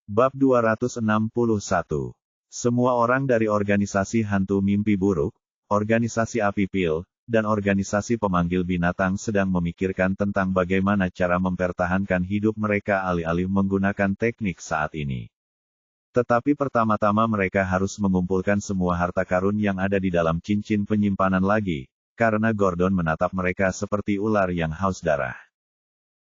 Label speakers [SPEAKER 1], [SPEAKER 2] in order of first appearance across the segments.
[SPEAKER 1] Bab 261. Semua orang dari organisasi hantu mimpi buruk, organisasi api pil, dan organisasi pemanggil binatang sedang memikirkan tentang bagaimana cara mempertahankan hidup mereka alih-alih menggunakan teknik saat ini. Tetapi pertama-tama mereka harus mengumpulkan semua harta karun yang ada di dalam cincin penyimpanan lagi, karena Gordon menatap mereka seperti ular yang haus darah.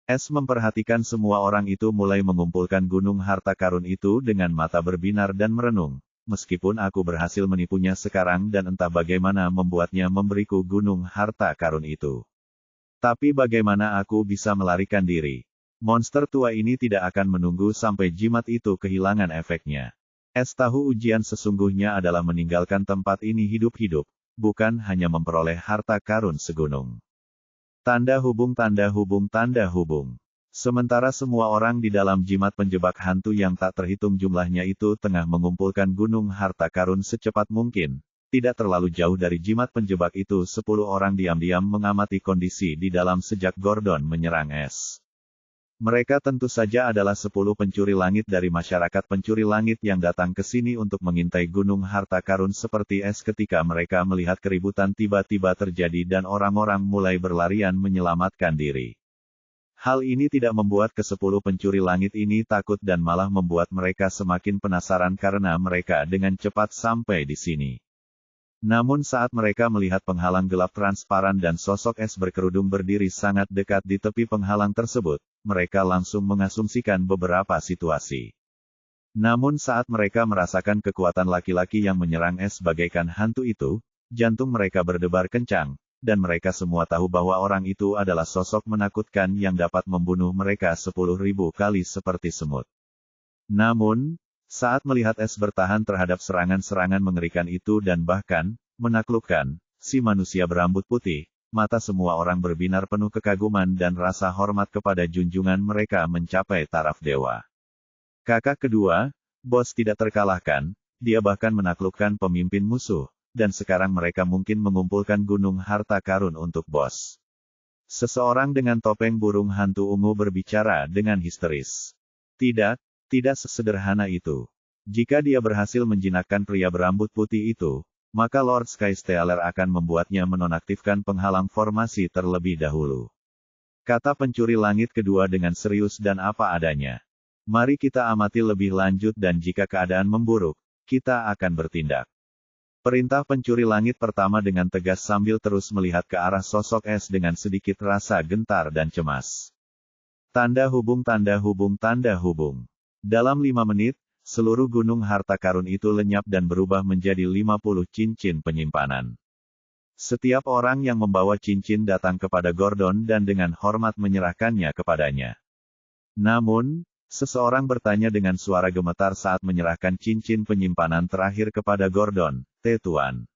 [SPEAKER 1] S memperhatikan semua orang itu mulai mengumpulkan gunung harta karun itu dengan mata berbinar dan merenung. Meskipun aku berhasil menipunya sekarang dan entah bagaimana membuatnya memberiku gunung harta karun itu. Tapi bagaimana aku bisa melarikan diri? Monster tua ini tidak akan menunggu sampai jimat itu kehilangan efeknya. S tahu ujian sesungguhnya adalah meninggalkan tempat ini hidup-hidup, bukan hanya memperoleh harta karun segunung. Tanda hubung tanda hubung tanda hubung. Sementara semua orang di dalam jimat penjebak hantu yang tak terhitung jumlahnya itu tengah mengumpulkan gunung harta karun secepat mungkin, tidak terlalu jauh dari jimat penjebak itu 10 orang diam-diam mengamati kondisi di dalam sejak Gordon menyerang S. Mereka tentu saja adalah 10 pencuri langit dari masyarakat pencuri langit yang datang ke sini untuk mengintai gunung harta karun seperti S ketika mereka melihat keributan tiba-tiba terjadi dan orang-orang mulai berlarian menyelamatkan diri. Hal ini tidak membuat ke-10 pencuri langit ini takut dan malah membuat mereka semakin penasaran karena mereka dengan cepat sampai di sini. Namun saat mereka melihat penghalang gelap transparan dan sosok es berkerudung berdiri sangat dekat di tepi penghalang tersebut, mereka langsung mengasumsikan beberapa situasi. Namun saat mereka merasakan kekuatan laki-laki yang menyerang es bagaikan hantu itu, jantung mereka berdebar kencang, dan mereka semua tahu bahwa orang itu adalah sosok menakutkan yang dapat membunuh mereka 10.000 kali seperti semut. Namun, saat melihat es bertahan terhadap serangan-serangan mengerikan itu dan bahkan, menaklukkan, si manusia berambut putih, mata semua orang berbinar penuh kekaguman dan rasa hormat kepada junjungan mereka mencapai taraf dewa. Kakak kedua, bos tidak terkalahkan, dia bahkan menaklukkan pemimpin musuh, dan sekarang mereka mungkin mengumpulkan gunung harta karun untuk bos. Seseorang dengan topeng burung hantu ungu berbicara dengan histeris. Tidak sesederhana itu. Jika dia berhasil menjinakkan pria berambut putih itu, maka Lord Skystealer akan membuatnya menonaktifkan penghalang formasi terlebih dahulu. Kata pencuri langit kedua dengan serius dan apa adanya. Mari kita amati lebih lanjut dan jika keadaan memburuk, kita akan bertindak. Perintah pencuri langit pertama dengan tegas sambil terus melihat ke arah sosok es dengan sedikit rasa gentar dan cemas. Tanda hubung tanda hubung tanda hubung. Dalam 5 menit, seluruh gunung harta karun itu lenyap dan berubah menjadi 50 cincin penyimpanan. Setiap orang yang membawa cincin datang kepada Gordon dan dengan hormat menyerahkannya kepadanya. Namun, seseorang bertanya dengan suara gemetar saat menyerahkan cincin penyimpanan terakhir kepada Gordon, Tuan.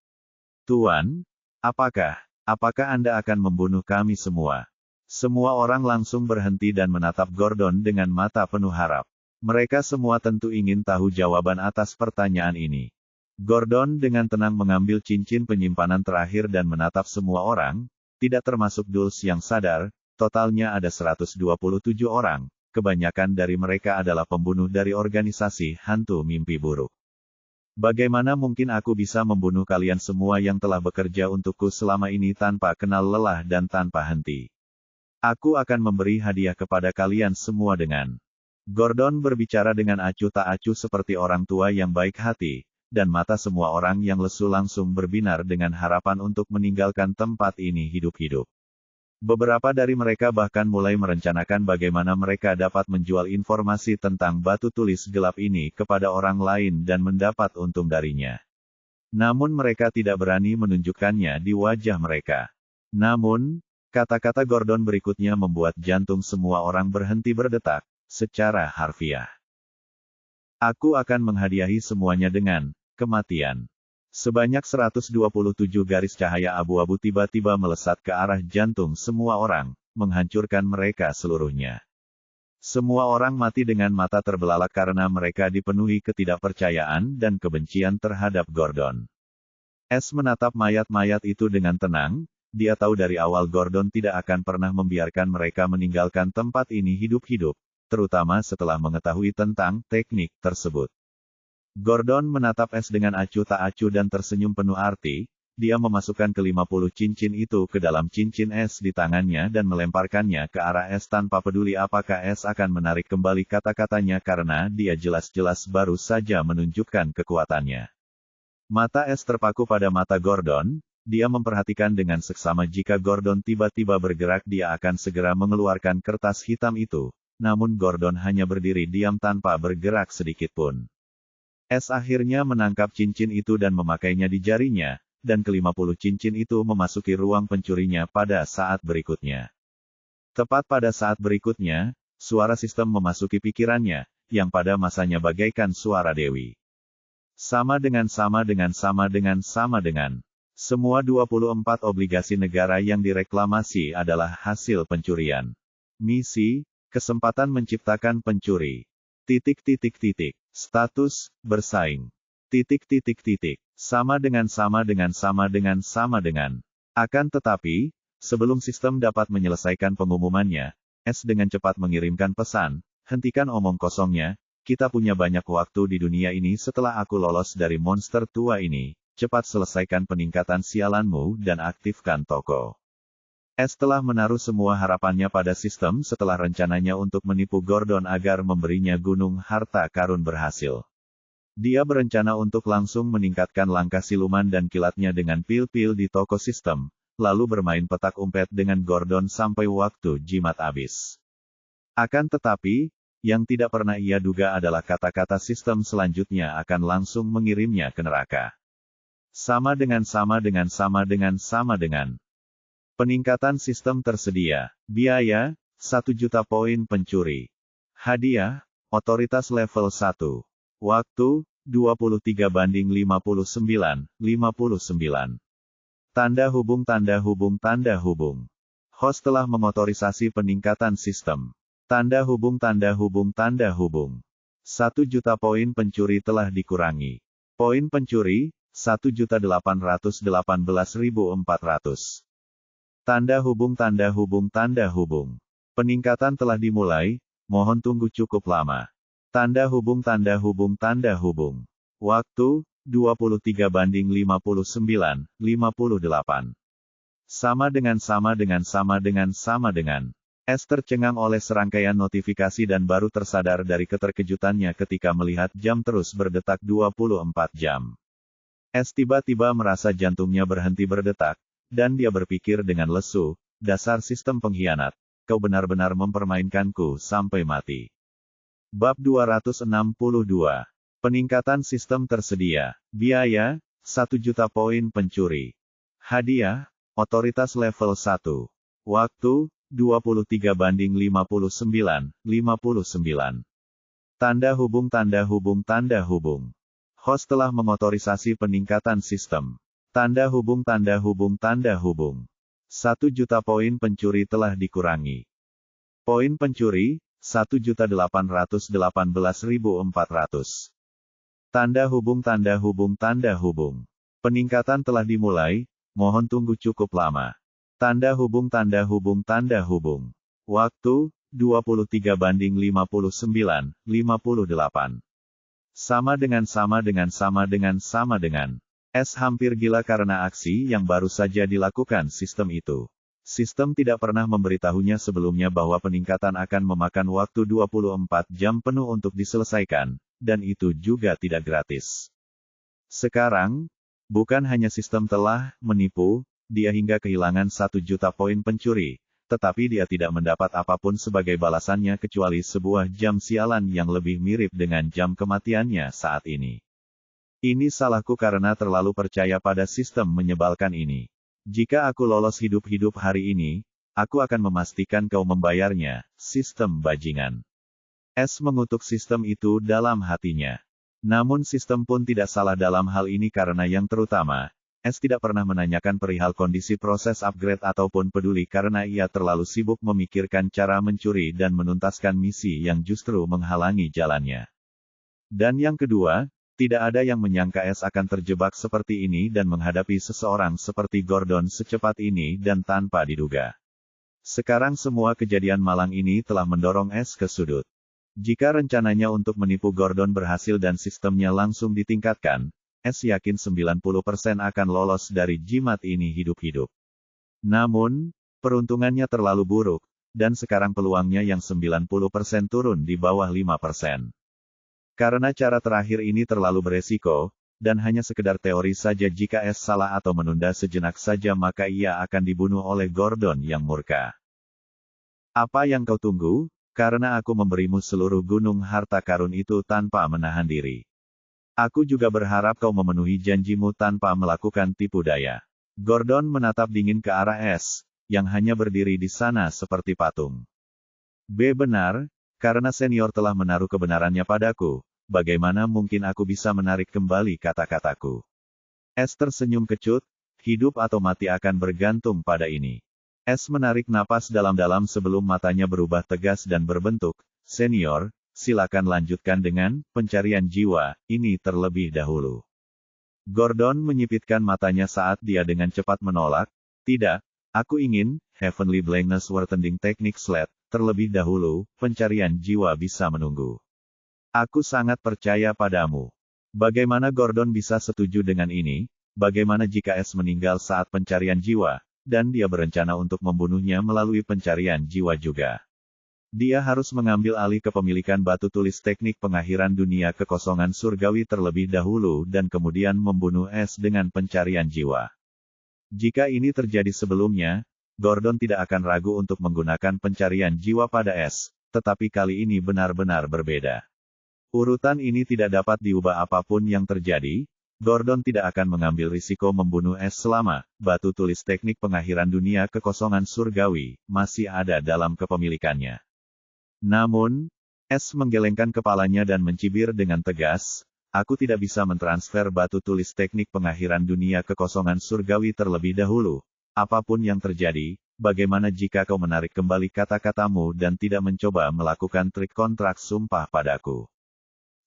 [SPEAKER 1] Tuan, apakah Anda akan membunuh kami semua? Semua orang langsung berhenti dan menatap Gordon dengan mata penuh harap. Mereka semua tentu ingin tahu jawaban atas pertanyaan ini. Gordon dengan tenang mengambil cincin penyimpanan terakhir dan menatap semua orang, tidak termasuk Dulce yang sadar, totalnya ada 127 orang, kebanyakan dari mereka adalah pembunuh dari organisasi hantu mimpi buruk. Bagaimana mungkin aku bisa membunuh kalian semua yang telah bekerja untukku selama ini tanpa kenal lelah dan tanpa henti? Aku akan memberi hadiah kepada kalian semua dengan... Gordon berbicara dengan acuh tak acuh seperti orang tua yang baik hati, dan mata semua orang yang lesu langsung berbinar dengan harapan untuk meninggalkan tempat ini hidup-hidup. Beberapa dari mereka bahkan mulai merencanakan bagaimana mereka dapat menjual informasi tentang batu tulis gelap ini kepada orang lain dan mendapat untung darinya. Namun mereka tidak berani menunjukkannya di wajah mereka. Namun, kata-kata Gordon berikutnya membuat jantung semua orang berhenti berdetak. Secara harfiah. Aku akan menghadiahi semuanya dengan kematian. Sebanyak 127 garis cahaya abu-abu tiba-tiba melesat ke arah jantung semua orang, menghancurkan mereka seluruhnya. Semua orang mati dengan mata terbelalak karena mereka dipenuhi ketidakpercayaan dan kebencian terhadap Gordon. S menatap mayat-mayat itu dengan tenang, dia tahu dari awal Gordon tidak akan pernah membiarkan mereka meninggalkan tempat ini hidup-hidup. terutama setelah mengetahui tentang teknik tersebut. Gordon menatap S dengan acuh tak acuh dan tersenyum penuh arti. Dia memasukkan ke-50 cincin itu ke dalam cincin es di tangannya dan melemparkannya ke arah es tanpa peduli apakah es akan menarik kembali kata-katanya karena dia jelas-jelas baru saja menunjukkan kekuatannya. Mata es terpaku pada mata Gordon, dia memperhatikan dengan seksama jika Gordon tiba-tiba bergerak dia akan segera mengeluarkan kertas hitam itu, namun Gordon hanya berdiri diam tanpa bergerak sedikitpun. Es akhirnya menangkap cincin itu dan memakainya di jarinya, dan ke-50 cincin itu memasuki ruang pencurinya pada saat berikutnya. Tepat pada saat berikutnya, suara sistem memasuki pikirannya, yang pada masanya bagaikan suara Dewi. Sama dengan. Semua 24 obligasi negara yang direklamasi adalah hasil pencurian. Misi, kesempatan menciptakan pencuri. Status, bersaing. Sama dengan. Akan tetapi, sebelum sistem dapat menyelesaikan pengumumannya, S dengan cepat mengirimkan pesan, hentikan omong kosongnya, kita punya banyak waktu di dunia ini setelah aku lolos dari monster tua ini, cepat selesaikan peningkatan sialanmu dan aktifkan toko. S telah menaruh semua harapannya pada sistem setelah rencananya untuk menipu Gordon agar memberinya gunung harta karun berhasil. Dia berencana untuk langsung meningkatkan langkah siluman dan kilatnya dengan pil-pil di toko sistem, lalu bermain petak umpet dengan Gordon sampai waktu jimat habis. Akan tetapi, yang tidak pernah ia duga adalah kata-kata sistem selanjutnya akan langsung mengirimnya ke neraka. Sama dengan. Peningkatan sistem tersedia. Biaya, 1 juta poin pencuri. Hadiah, otoritas level 1. Waktu, 23:59. Tanda hubung. Host telah mengotorisasi peningkatan sistem. Tanda hubung. 1 juta poin pencuri telah dikurangi. Poin pencuri, 1.818.400. Tanda hubung. Peningkatan telah dimulai, mohon tunggu cukup lama. Tanda hubung. Waktu, 23:59. Sama dengan. S tercengang oleh serangkaian notifikasi dan baru tersadar dari keterkejutannya ketika melihat jam terus berdetak 24 jam. S tiba-tiba merasa jantungnya berhenti berdetak, dan dia berpikir dengan lesu, dasar sistem pengkhianat, kau benar-benar mempermainkanku sampai mati. Bab 262. Peningkatan sistem tersedia. Biaya, 1 juta poin pencuri. Hadiah, otoritas level 1. Waktu, 23:59. Tanda hubung. Host telah mengotorisasi peningkatan sistem. Tanda hubung. 1 juta poin pencuri telah dikurangi. Poin pencuri, 1.818.400. Tanda hubung. Peningkatan telah dimulai, mohon tunggu cukup lama. Tanda hubung. Waktu, 23:59. Sama dengan. S hampir gila karena aksi yang baru saja dilakukan sistem itu. Sistem tidak pernah memberitahunya sebelumnya bahwa peningkatan akan memakan waktu 24 jam penuh untuk diselesaikan, dan itu juga tidak gratis. Sekarang, bukan hanya sistem telah menipu dia hingga kehilangan 1 juta poin pencuri, tetapi dia tidak mendapat apapun sebagai balasannya kecuali sebuah jam sialan yang lebih mirip dengan jam kematiannya saat ini. Ini salahku karena terlalu percaya pada sistem menyebalkan ini. Jika aku lolos hidup-hidup hari ini, aku akan memastikan kau membayarnya, sistem bajingan. S mengutuk sistem itu dalam hatinya. Namun sistem pun tidak salah dalam hal ini karena yang terutama, S tidak pernah menanyakan perihal kondisi proses upgrade ataupun peduli karena ia terlalu sibuk memikirkan cara mencuri dan menuntaskan misi yang justru menghalangi jalannya. Dan yang kedua, tidak ada yang menyangka S akan terjebak seperti ini dan menghadapi seseorang seperti Gordon secepat ini dan tanpa diduga. Sekarang semua kejadian malang ini telah mendorong S ke sudut. Jika rencananya untuk menipu Gordon berhasil dan sistemnya langsung ditingkatkan, S yakin 90% akan lolos dari jimat ini hidup-hidup. Namun, peruntungannya terlalu buruk, dan sekarang peluangnya yang 90% turun di bawah 5%. Karena cara terakhir ini terlalu beresiko, dan hanya sekedar teori saja jika S salah atau menunda sejenak saja maka ia akan dibunuh oleh Gordon yang murka. Apa yang kau tunggu? Karena aku memberimu seluruh gunung harta karun itu tanpa menahan diri. Aku juga berharap kau memenuhi janjimu tanpa melakukan tipu daya. Gordon menatap dingin ke arah S, yang hanya berdiri di sana seperti patung. Benar, karena senior telah menaruh kebenarannya padaku, bagaimana mungkin aku bisa menarik kembali kata-kataku? S tersenyum kecut, hidup atau mati akan bergantung pada ini. S menarik napas dalam-dalam sebelum matanya berubah tegas dan berbentuk, senior, silakan lanjutkan dengan pencarian jiwa ini terlebih dahulu. Gordon menyipitkan matanya saat dia dengan cepat menolak, tidak, aku ingin, Heavenly Blankness Wartending Technique Slate, terlebih dahulu, pencarian jiwa bisa menunggu. Aku sangat percaya padamu. Bagaimana Gordon bisa setuju dengan ini? Bagaimana jika S meninggal saat pencarian jiwa, dan dia berencana untuk membunuhnya melalui pencarian jiwa juga? Dia harus mengambil alih kepemilikan batu tulis teknik pengakhiran dunia kekosongan surgawi terlebih dahulu dan kemudian membunuh S dengan pencarian jiwa. Jika ini terjadi sebelumnya, Gordon tidak akan ragu untuk menggunakan pencarian jiwa pada S, tetapi kali ini benar-benar berbeda. Urutan ini tidak dapat diubah apapun yang terjadi, Gordon tidak akan mengambil risiko membunuh S selama batu tulis teknik pengakhiran dunia kekosongan surgawi masih ada dalam kepemilikannya. Namun, S menggelengkan kepalanya dan mencibir dengan tegas, aku tidak bisa mentransfer batu tulis teknik pengakhiran dunia kekosongan surgawi terlebih dahulu. Apapun yang terjadi, bagaimana jika kau menarik kembali kata-katamu dan tidak mencoba melakukan trik kontrak sumpah padaku?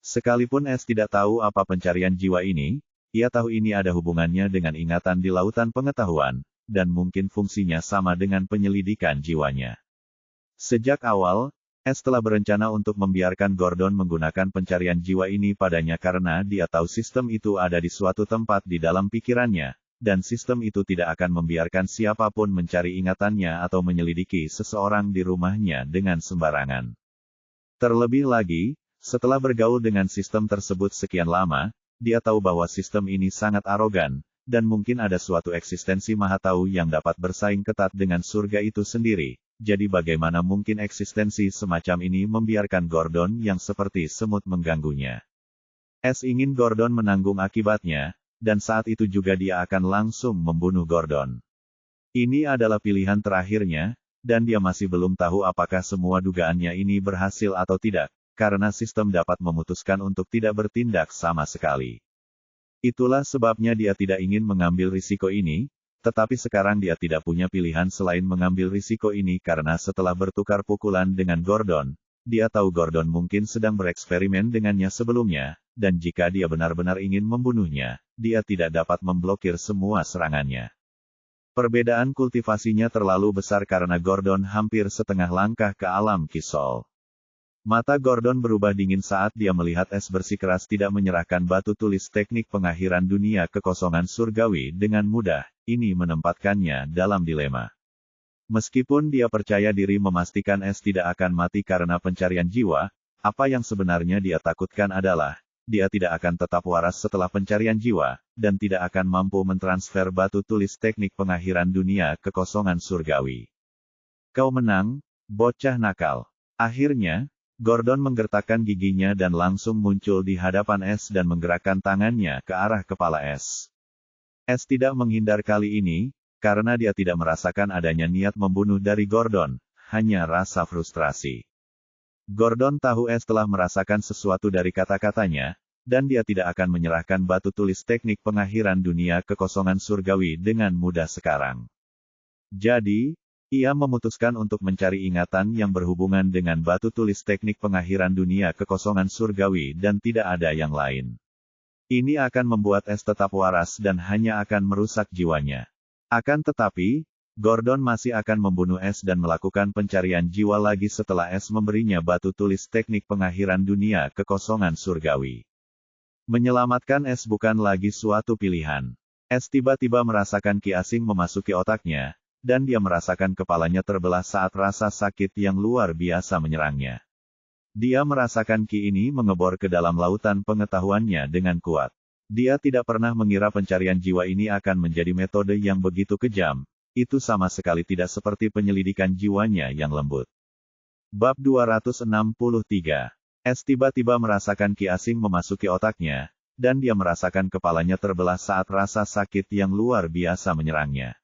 [SPEAKER 1] Sekalipun S tidak tahu apa pencarian jiwa ini, ia tahu ini ada hubungannya dengan ingatan di lautan pengetahuan, dan mungkin fungsinya sama dengan penyelidikan jiwanya. Sejak awal, S telah berencana untuk membiarkan Gordon menggunakan pencarian jiwa ini padanya karena dia tahu sistem itu ada di suatu tempat di dalam pikirannya, dan sistem itu tidak akan membiarkan siapapun mencari ingatannya atau menyelidiki seseorang di rumahnya dengan sembarangan. Terlebih lagi, setelah bergaul dengan sistem tersebut sekian lama, dia tahu bahwa sistem ini sangat arogan, dan mungkin ada suatu eksistensi maha tahu yang dapat bersaing ketat dengan surga itu sendiri. Jadi bagaimana mungkin eksistensi semacam ini membiarkan Gordon yang seperti semut mengganggunya? S ingin Gordon menanggung akibatnya, dan saat itu juga dia akan langsung membunuh Gordon. Ini adalah pilihan terakhirnya, dan dia masih belum tahu apakah semua dugaannya ini berhasil atau tidak, karena sistem dapat memutuskan untuk tidak bertindak sama sekali. Itulah sebabnya dia tidak ingin mengambil risiko ini, tetapi sekarang dia tidak punya pilihan selain mengambil risiko ini karena setelah bertukar pukulan dengan Gordon, dia tahu Gordon mungkin sedang bereksperimen dengannya sebelumnya, dan jika dia benar-benar ingin membunuhnya, dia tidak dapat memblokir semua serangannya. Perbedaan kultivasinya terlalu besar karena Gordon hampir setengah langkah ke alam Kisol. Mata Gordon berubah dingin saat dia melihat S bersikeras tidak menyerahkan batu tulis teknik pengakhiran dunia kekosongan surgawi dengan mudah, ini menempatkannya dalam dilema. Meskipun dia percaya diri memastikan S tidak akan mati karena pencarian jiwa, apa yang sebenarnya dia takutkan adalah, dia tidak akan tetap waras setelah pencarian jiwa, dan tidak akan mampu mentransfer batu tulis teknik pengakhiran dunia kekosongan surgawi. Kau menang, bocah nakal. Akhirnya, Gordon menggertakkan giginya dan langsung muncul di hadapan S dan menggerakkan tangannya ke arah kepala S. S tidak menghindar kali ini, karena dia tidak merasakan adanya niat membunuh dari Gordon, hanya rasa frustrasi. Gordon tahu S telah merasakan sesuatu dari kata-katanya, dan dia tidak akan menyerahkan batu tulis teknik pengakhiran dunia kekosongan surgawi dengan mudah sekarang. Jadi, ia memutuskan untuk mencari ingatan yang berhubungan dengan batu tulis teknik pengakhiran dunia kekosongan surgawi dan tidak ada yang lain. Ini akan membuat S tetap waras dan hanya akan merusak jiwanya. Akan tetapi, Gordon masih akan membunuh S dan melakukan pencarian jiwa lagi setelah S memberinya batu tulis teknik pengakhiran dunia kekosongan surgawi. Menyelamatkan S bukan lagi suatu pilihan. S tiba-tiba merasakan ki asing memasuki otaknya, dan dia merasakan kepalanya terbelah saat rasa sakit yang luar biasa menyerangnya. Dia merasakan ki ini mengebor ke dalam lautan pengetahuannya dengan kuat. Dia tidak pernah mengira pencarian jiwa ini akan menjadi metode yang begitu kejam. Itu sama sekali tidak seperti penyelidikan jiwanya yang lembut. Bab 263. S tiba-tiba merasakan ki asing memasuki otaknya, dan dia merasakan kepalanya terbelah saat rasa sakit yang luar biasa menyerangnya.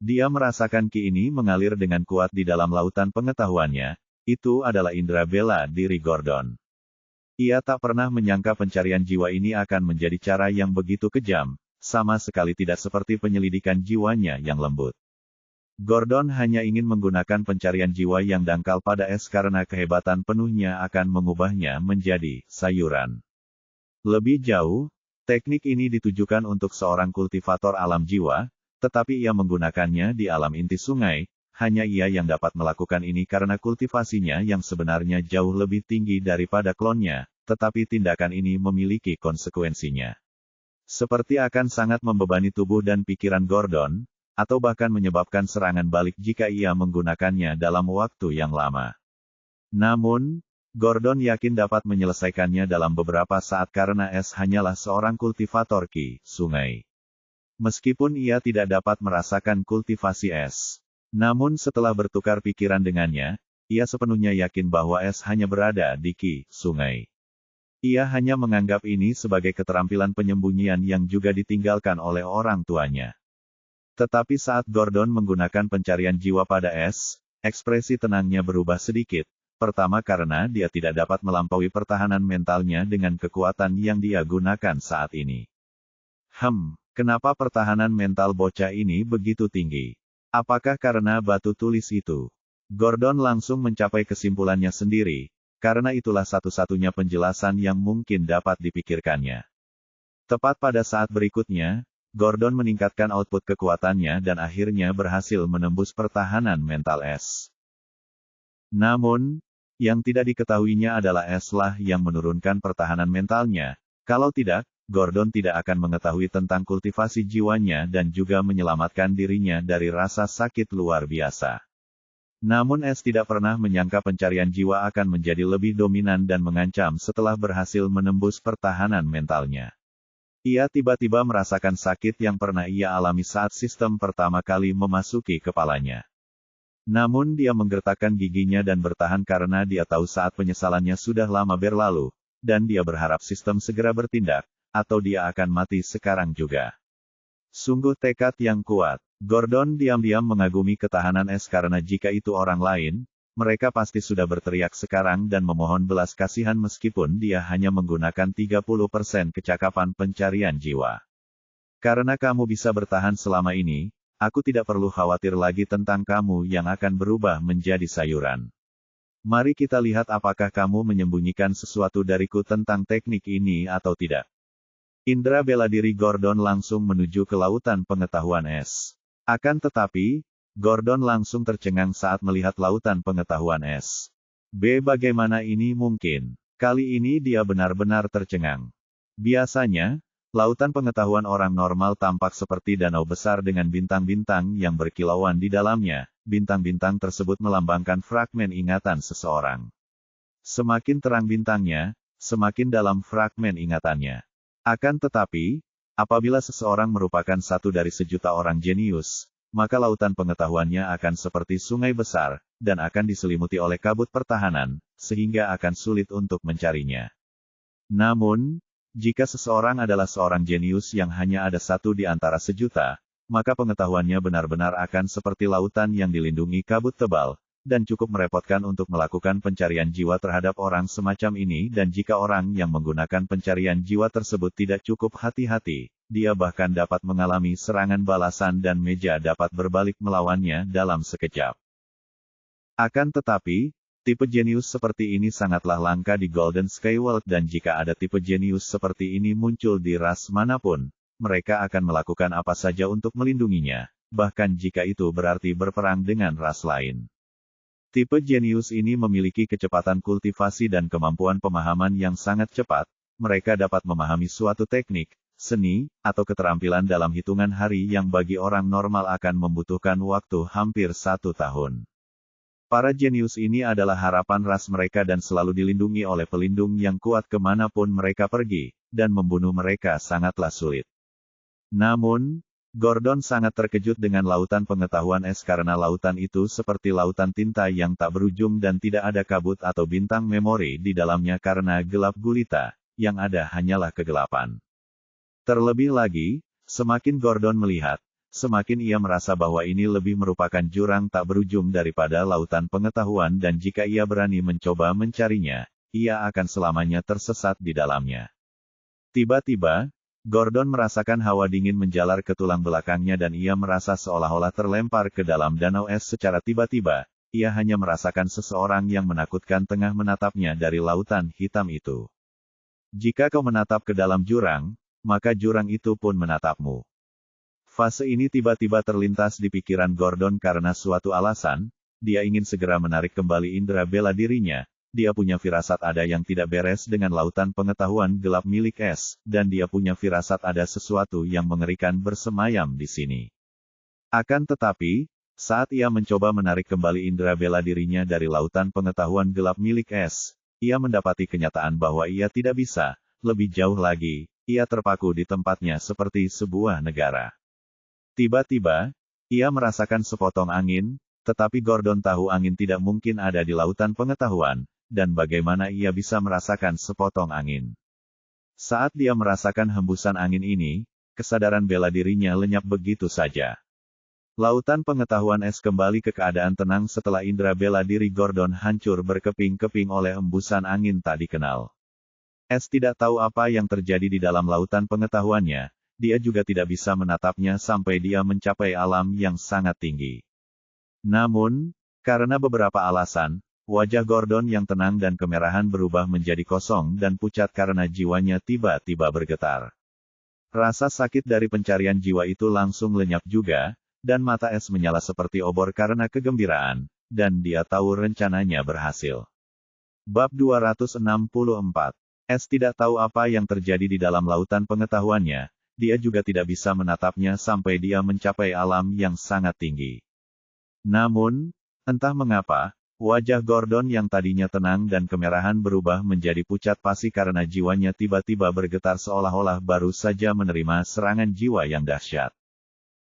[SPEAKER 1] Dia merasakan ki ini mengalir dengan kuat di dalam lautan pengetahuannya. Itu adalah indera bela diri Gordon. Ia tak pernah menyangka pencarian jiwa ini akan menjadi cara yang begitu kejam, sama sekali tidak seperti penyelidikan jiwanya yang lembut. Gordon hanya ingin menggunakan pencarian jiwa yang dangkal pada S karena kehebatan penuhnya akan mengubahnya menjadi sayuran. Lebih jauh, teknik ini ditujukan untuk seorang kultivator alam jiwa, tetapi ia menggunakannya di alam inti sungai. Hanya ia yang dapat melakukan ini karena kultivasinya yang sebenarnya jauh lebih tinggi daripada klonnya, tetapi tindakan ini memiliki konsekuensinya. Seperti akan sangat membebani tubuh dan pikiran Gordon, atau bahkan menyebabkan serangan balik jika ia menggunakannya dalam waktu yang lama. Namun, Gordon yakin dapat menyelesaikannya dalam beberapa saat karena S hanyalah seorang kultivator ki sungai. Meskipun ia tidak dapat merasakan kultivasi S. Namun setelah bertukar pikiran dengannya, ia sepenuhnya yakin bahwa S hanya berada di ki sungai. Ia hanya menganggap ini sebagai keterampilan penyembunyian yang juga ditinggalkan oleh orang tuanya. Tetapi saat Gordon menggunakan pencarian jiwa pada S, ekspresi tenangnya berubah sedikit, pertama karena dia tidak dapat melampaui pertahanan mentalnya dengan kekuatan yang dia gunakan saat ini. Kenapa pertahanan mental bocah ini begitu tinggi? Apakah karena batu tulis itu? Gordon langsung mencapai kesimpulannya sendiri, karena itulah satu-satunya penjelasan yang mungkin dapat dipikirkannya. Tepat pada saat berikutnya, Gordon meningkatkan output kekuatannya dan akhirnya berhasil menembus pertahanan mental S. Namun, yang tidak diketahuinya adalah S lah yang menurunkan pertahanan mentalnya. Kalau tidak, Gordon tidak akan mengetahui tentang kultivasi jiwanya dan juga menyelamatkan dirinya dari rasa sakit luar biasa. Namun S tidak pernah menyangka pencarian jiwa akan menjadi lebih dominan dan mengancam setelah berhasil menembus pertahanan mentalnya. Ia tiba-tiba merasakan sakit yang pernah ia alami saat sistem pertama kali memasuki kepalanya. Namun dia menggertakkan giginya dan bertahan karena dia tahu saat penyesalannya sudah lama berlalu, dan dia berharap sistem segera bertindak, atau dia akan mati sekarang juga. Sungguh tekad yang kuat. Gordon diam-diam mengagumi ketahanan S karena jika itu orang lain, mereka pasti sudah berteriak sekarang dan memohon belas kasihan meskipun dia hanya menggunakan 30% kecakapan pencarian jiwa. Karena kamu bisa bertahan selama ini, aku tidak perlu khawatir lagi tentang kamu yang akan berubah menjadi sayuran. Mari kita lihat apakah kamu menyembunyikan sesuatu dariku tentang teknik ini atau tidak. Indra bela diri Gordon langsung menuju ke lautan pengetahuan S. Akan tetapi, Gordon langsung tercengang saat melihat lautan pengetahuan S. Bagaimana ini mungkin? Kali ini dia benar-benar tercengang. Biasanya, lautan pengetahuan orang normal tampak seperti danau besar dengan bintang-bintang yang berkilauan di dalamnya. Bintang-bintang tersebut melambangkan fragmen ingatan seseorang. Semakin terang bintangnya, semakin dalam fragmen ingatannya. Akan tetapi, apabila seseorang merupakan satu dari sejuta orang jenius, maka lautan pengetahuannya akan seperti sungai besar, dan akan diselimuti oleh kabut pertahanan, sehingga akan sulit untuk mencarinya. Namun, jika seseorang adalah seorang jenius yang hanya ada satu di antara sejuta, maka pengetahuannya benar-benar akan seperti lautan yang dilindungi kabut tebal, dan cukup merepotkan untuk melakukan pencarian jiwa terhadap orang semacam ini dan jika orang yang menggunakan pencarian jiwa tersebut tidak cukup hati-hati, dia bahkan dapat mengalami serangan balasan dan meja dapat berbalik melawannya dalam sekejap. Akan tetapi, tipe jenius seperti ini sangatlah langka di Golden Skyworld dan jika ada tipe jenius seperti ini muncul di ras manapun, mereka akan melakukan apa saja untuk melindunginya, bahkan jika itu berarti berperang dengan ras lain. Tipe jenius ini memiliki kecepatan kultivasi dan kemampuan pemahaman yang sangat cepat. Mereka dapat memahami suatu teknik, seni, atau keterampilan dalam hitungan hari yang bagi orang normal akan membutuhkan waktu hampir 1 tahun. Para jenius ini adalah harapan ras mereka dan selalu dilindungi oleh pelindung yang kuat kemanapun mereka pergi, dan membunuh mereka sangatlah sulit. Namun, Gordon sangat terkejut dengan lautan pengetahuan es karena lautan itu seperti lautan tinta yang tak berujung dan tidak ada kabut atau bintang memori di dalamnya karena gelap gulita, yang ada hanyalah kegelapan. Terlebih lagi, semakin Gordon melihat, semakin ia merasa bahwa ini lebih merupakan jurang tak berujung daripada lautan pengetahuan dan jika ia berani mencoba mencarinya, ia akan selamanya tersesat di dalamnya. Tiba-tiba, Gordon merasakan hawa dingin menjalar ke tulang belakangnya dan ia merasa seolah-olah terlempar ke dalam danau es secara tiba-tiba, ia hanya merasakan seseorang yang menakutkan tengah menatapnya dari lautan hitam itu. Jika kau menatap ke dalam jurang, maka jurang itu pun menatapmu. Fase ini tiba-tiba terlintas di pikiran Gordon karena suatu alasan, dia ingin segera menarik kembali indera bela dirinya, dia punya firasat ada yang tidak beres dengan lautan pengetahuan gelap milik es, dan dia punya firasat ada sesuatu yang mengerikan bersemayam di sini. Akan tetapi, saat ia mencoba menarik kembali indera bela dirinya dari lautan pengetahuan gelap milik es, ia mendapati kenyataan bahwa ia tidak bisa, lebih jauh lagi, ia terpaku di tempatnya seperti sebuah negara. Tiba-tiba, ia merasakan sepotong angin, tetapi Gordon tahu angin tidak mungkin ada di lautan pengetahuan, dan bagaimana ia bisa merasakan sepotong angin. Saat dia merasakan hembusan angin ini, kesadaran bela dirinya lenyap begitu saja. Lautan pengetahuan es kembali ke keadaan tenang setelah indera bela diri Gordon hancur berkeping-keping oleh hembusan angin tak dikenal. Es tidak tahu apa yang terjadi di dalam lautan pengetahuannya. Dia juga tidak bisa menatapnya sampai dia mencapai alam yang sangat tinggi. Namun, karena beberapa alasan, wajah Gordon yang tenang dan kemerahan berubah menjadi kosong dan pucat karena jiwanya tiba-tiba bergetar. Rasa sakit dari pencarian jiwa itu langsung lenyap juga, dan mata es menyala seperti obor karena kegembiraan, dan dia tahu rencananya berhasil. Bab 264. Es tidak tahu apa yang terjadi di dalam lautan pengetahuannya. Dia juga tidak bisa menatapnya sampai dia mencapai alam yang sangat tinggi. Namun, entah mengapa, wajah Gordon yang tadinya tenang dan kemerahan berubah menjadi pucat pasi karena jiwanya tiba-tiba bergetar seolah-olah baru saja menerima serangan jiwa yang dahsyat.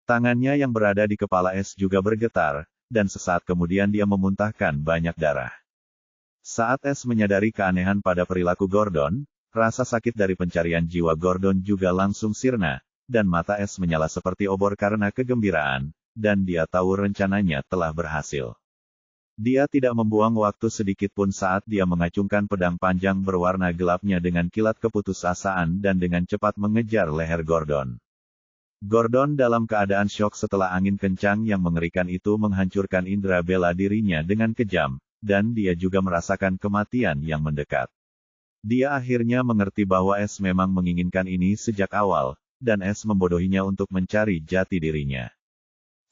[SPEAKER 1] Tangannya yang berada di kepala es juga bergetar, dan sesaat kemudian dia memuntahkan banyak darah. Saat es menyadari keanehan pada perilaku Gordon, rasa sakit dari pencarian jiwa Gordon juga langsung sirna, dan mata es menyala seperti obor karena kegembiraan, dan dia tahu rencananya telah berhasil. Dia tidak membuang waktu sedikit pun saat dia mengacungkan pedang panjang berwarna gelapnya dengan kilat keputusasaan dan dengan cepat mengejar leher Gordon. Gordon dalam keadaan syok setelah angin kencang yang mengerikan itu menghancurkan indera bela dirinya dengan kejam, dan dia juga merasakan kematian yang mendekat. Dia akhirnya mengerti bahwa es memang menginginkan ini sejak awal, dan es membodohinya untuk mencari jati dirinya.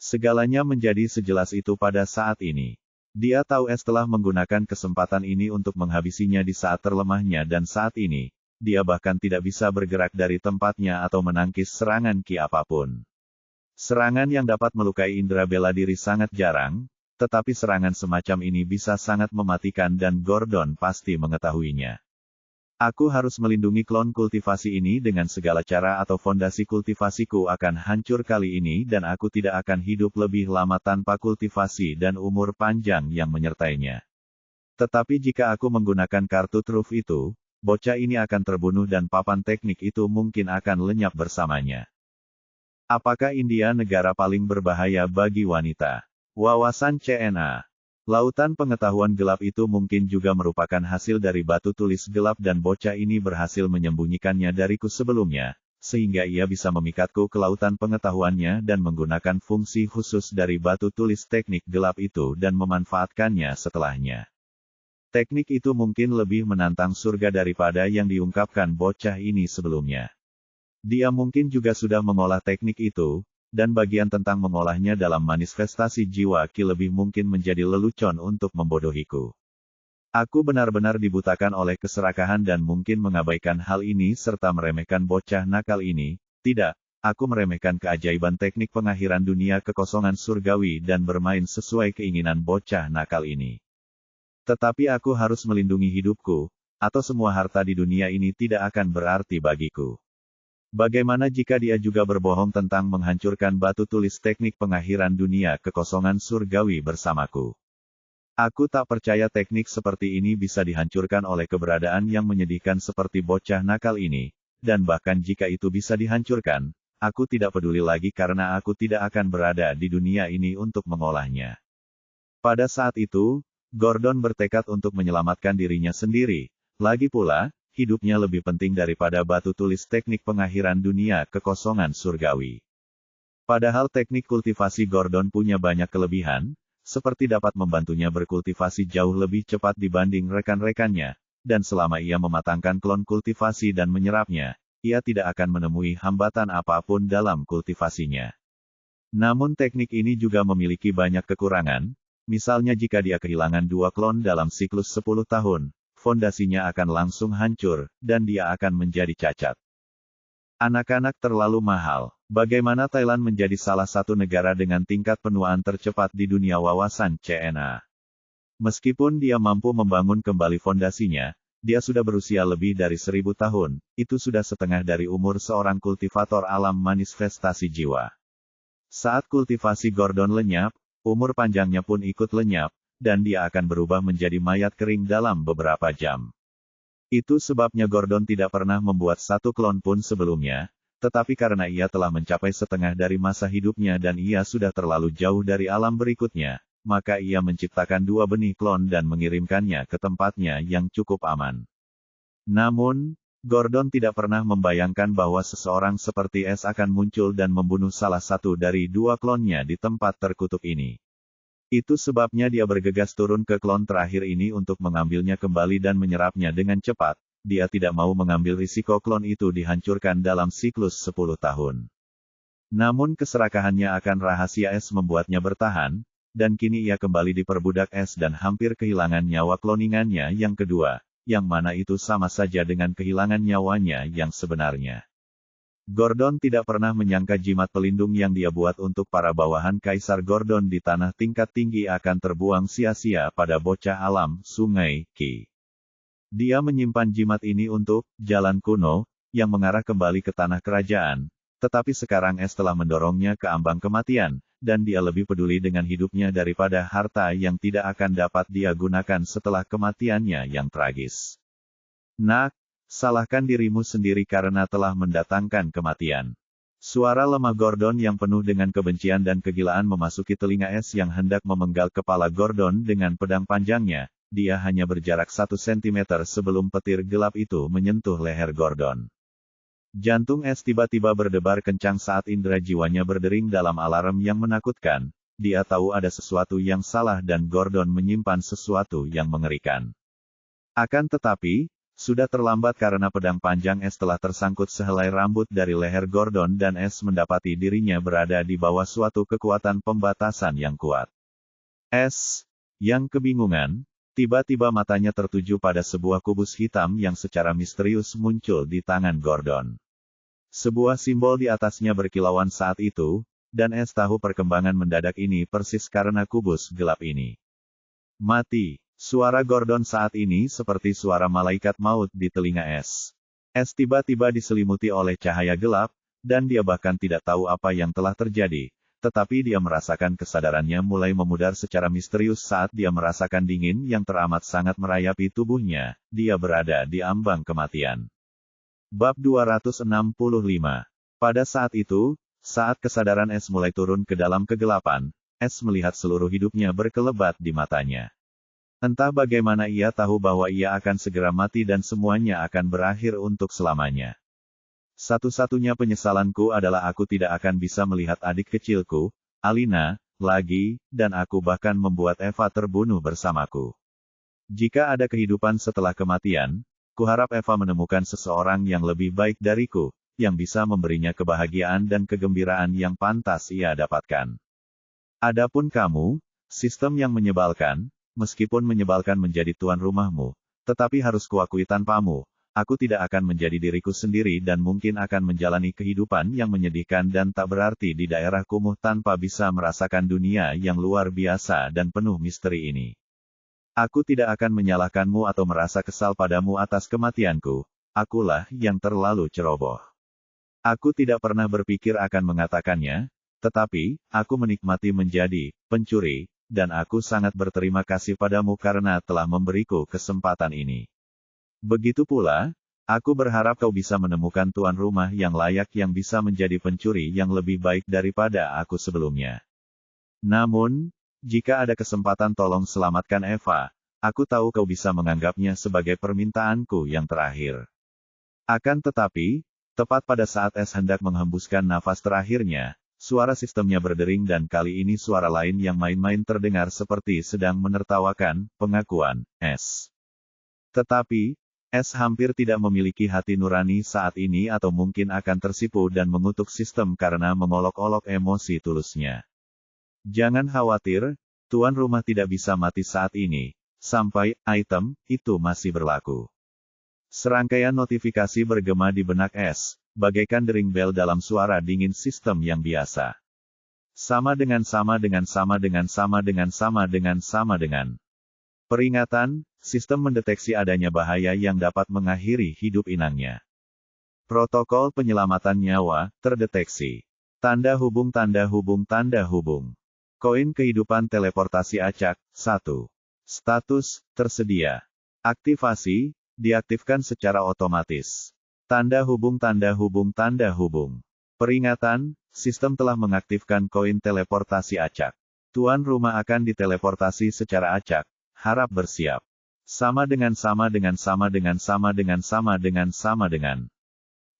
[SPEAKER 1] Segalanya menjadi sejelas itu pada saat ini. Dia tahu es telah menggunakan kesempatan ini untuk menghabisinya di saat terlemahnya dan saat ini, dia bahkan tidak bisa bergerak dari tempatnya atau menangkis serangan ki apapun. Serangan yang dapat melukai indera bela diri sangat jarang, tetapi serangan semacam ini bisa sangat mematikan dan Gordon pasti mengetahuinya. Aku harus melindungi klon kultivasi ini dengan segala cara atau fondasi kultivasiku akan hancur kali ini dan aku tidak akan hidup lebih lama tanpa kultivasi dan umur panjang yang menyertainya. Tetapi jika aku menggunakan kartu truf itu, bocah ini akan terbunuh dan papan teknik itu mungkin akan lenyap bersamanya. Apakah India negara paling berbahaya bagi wanita? Wawasan CNA. Lautan pengetahuan gelap itu mungkin juga merupakan hasil dari batu tulis gelap dan bocah ini berhasil menyembunyikannya dariku sebelumnya, sehingga ia bisa memikatku ke lautan pengetahuannya dan menggunakan fungsi khusus dari batu tulis teknik gelap itu dan memanfaatkannya setelahnya. Teknik itu mungkin lebih menantang surga daripada yang diungkapkan bocah ini sebelumnya. Dia mungkin juga sudah mengolah teknik itu, dan bagian tentang mengolahnya dalam manifestasi jiwa Ki lebih mungkin menjadi lelucon untuk membodohiku. Aku benar-benar dibutakan oleh keserakahan dan mungkin mengabaikan hal ini serta meremehkan bocah nakal ini. Tidak, aku meremehkan keajaiban teknik pengakhiran dunia kekosongan surgawi dan bermain sesuai keinginan bocah nakal ini. Tetapi aku harus melindungi hidupku, atau semua harta di dunia ini tidak akan berarti bagiku. Bagaimana jika dia juga berbohong tentang menghancurkan batu tulis teknik pengakhiran dunia kekosongan surgawi bersamaku? Aku tak percaya teknik seperti ini bisa dihancurkan oleh keberadaan yang menyedihkan seperti bocah nakal ini, dan bahkan jika itu bisa dihancurkan, aku tidak peduli lagi karena aku tidak akan berada di dunia ini untuk mengolahnya. Pada saat itu, Gordon bertekad untuk menyelamatkan dirinya sendiri. Lagi pula, hidupnya lebih penting daripada batu tulis teknik pengakhiran dunia kekosongan surgawi. Padahal teknik kultivasi Gordon punya banyak kelebihan, seperti dapat membantunya berkultivasi jauh lebih cepat dibanding rekan-rekannya, dan selama ia mematangkan klon kultivasi dan menyerapnya, ia tidak akan menemui hambatan apapun dalam kultivasinya. Namun teknik ini juga memiliki banyak kekurangan, misalnya jika dia kehilangan 2 klon dalam siklus 10 tahun, fondasinya akan langsung hancur, dan dia akan menjadi cacat. Anak-anak terlalu mahal. Bagaimana Thailand menjadi salah satu negara dengan tingkat penuaan tercepat di dunia wawasan CNA? Meskipun dia mampu membangun kembali fondasinya, dia sudah berusia lebih dari 1000 tahun, itu sudah setengah dari umur seorang kultivator alam manifestasi jiwa. Saat kultivasi Gordon lenyap, umur panjangnya pun ikut lenyap, dan dia akan berubah menjadi mayat kering dalam beberapa jam. Itu sebabnya Gordon tidak pernah membuat satu klon pun sebelumnya, tetapi karena ia telah mencapai setengah dari masa hidupnya dan ia sudah terlalu jauh dari alam berikutnya, maka ia menciptakan 2 benih klon dan mengirimkannya ke tempatnya yang cukup aman. Namun, Gordon tidak pernah membayangkan bahwa seseorang seperti S akan muncul dan membunuh salah satu dari 2 klonnya di tempat terkutuk ini. Itu sebabnya dia bergegas turun ke klon terakhir ini untuk mengambilnya kembali dan menyerapnya dengan cepat. Dia tidak mau mengambil risiko klon itu dihancurkan dalam siklus 10 tahun. Namun keserakahannya akan rahasia S membuatnya bertahan, dan kini ia kembali diperbudak S dan hampir kehilangan nyawa kloningannya yang kedua, yang mana itu sama saja dengan kehilangan nyawanya yang sebenarnya. Gordon tidak pernah menyangka jimat pelindung yang dia buat untuk para bawahan Kaisar Gordon di tanah tingkat tinggi akan terbuang sia-sia pada bocah alam, Sungai Ki. Dia menyimpan jimat ini untuk jalan kuno, yang mengarah kembali ke tanah kerajaan, tetapi sekarang S telah mendorongnya ke ambang kematian, dan dia lebih peduli dengan hidupnya daripada harta yang tidak akan dapat dia gunakan setelah kematiannya yang tragis. Nak, salahkan dirimu sendiri karena telah mendatangkan kematian. Suara lemah Gordon yang penuh dengan kebencian dan kegilaan memasuki telinga S yang hendak memenggal kepala Gordon dengan pedang panjangnya. Dia hanya berjarak 1 cm sebelum petir gelap itu menyentuh leher Gordon. Jantung S tiba-tiba berdebar kencang saat indera jiwanya berdering dalam alarm yang menakutkan. Dia tahu ada sesuatu yang salah dan Gordon menyimpan sesuatu yang mengerikan. Akan tetapi, sudah terlambat karena pedang panjang S telah tersangkut sehelai rambut dari leher Gordon dan S mendapati dirinya berada di bawah suatu kekuatan pembatasan yang kuat. S, yang kebingungan, tiba-tiba matanya tertuju pada sebuah kubus hitam yang secara misterius muncul di tangan Gordon. Sebuah simbol di atasnya berkilauan saat itu, dan S tahu perkembangan mendadak ini persis karena kubus gelap ini. Mati. Suara Gordon saat ini seperti suara malaikat maut di telinga S. S tiba-tiba diselimuti oleh cahaya gelap, dan dia bahkan tidak tahu apa yang telah terjadi, tetapi dia merasakan kesadarannya mulai memudar secara misterius saat dia merasakan dingin yang teramat sangat merayapi tubuhnya, dia berada di ambang kematian. Bab 265. Pada saat itu, saat kesadaran S mulai turun ke dalam kegelapan, S melihat seluruh hidupnya berkelebat di matanya. Entah bagaimana ia tahu bahwa ia akan segera mati dan semuanya akan berakhir untuk selamanya. Satu-satunya penyesalanku adalah aku tidak akan bisa melihat adik kecilku, Alina, lagi, dan aku bahkan membuat Eva terbunuh bersamaku. Jika ada kehidupan setelah kematian, kuharap Eva menemukan seseorang yang lebih baik dariku, yang bisa memberinya kebahagiaan dan kegembiraan yang pantas ia dapatkan. Adapun kamu, sistem yang menyebalkan, meskipun menyebalkan menjadi tuan rumahmu, tetapi harus kuakui tanpamu, aku tidak akan menjadi diriku sendiri dan mungkin akan menjalani kehidupan yang menyedihkan dan tak berarti di daerah kumuh tanpa bisa merasakan dunia yang luar biasa dan penuh misteri ini. Aku tidak akan menyalahkanmu atau merasa kesal padamu atas kematianku, akulah yang terlalu ceroboh. Aku tidak pernah berpikir akan mengatakannya, tetapi, aku menikmati menjadi pencuri, dan aku sangat berterima kasih padamu karena telah memberiku kesempatan ini. Begitu pula, aku berharap kau bisa menemukan tuan rumah yang layak yang bisa menjadi pencuri yang lebih baik daripada aku sebelumnya. Namun, jika ada kesempatan tolong selamatkan Eva, aku tahu kau bisa menganggapnya sebagai permintaanku yang terakhir. Akan tetapi, tepat pada saat S hendak menghembuskan nafas terakhirnya, suara sistemnya berdering dan kali ini suara lain yang main-main terdengar seperti sedang menertawakan pengakuan S. Tetapi, S hampir tidak memiliki hati nurani saat ini atau mungkin akan tersipu dan mengutuk sistem karena mengolok-olok emosi tulusnya. Jangan khawatir, tuan rumah tidak bisa mati saat ini, sampai item itu masih berlaku. Serangkaian notifikasi bergema di benak S, bagaikan dering bel dalam suara dingin sistem yang biasa. Sama dengan. Peringatan, sistem mendeteksi adanya bahaya yang dapat mengakhiri hidup inangnya. Protokol penyelamatan nyawa, terdeteksi. Tanda hubung. Koin kehidupan teleportasi acak, 1. Status, tersedia. Aktivasi, diaktifkan secara otomatis. Tanda hubung. Peringatan, sistem telah mengaktifkan koin teleportasi acak. Tuan rumah akan diteleportasi secara acak, harap bersiap. Sama dengan.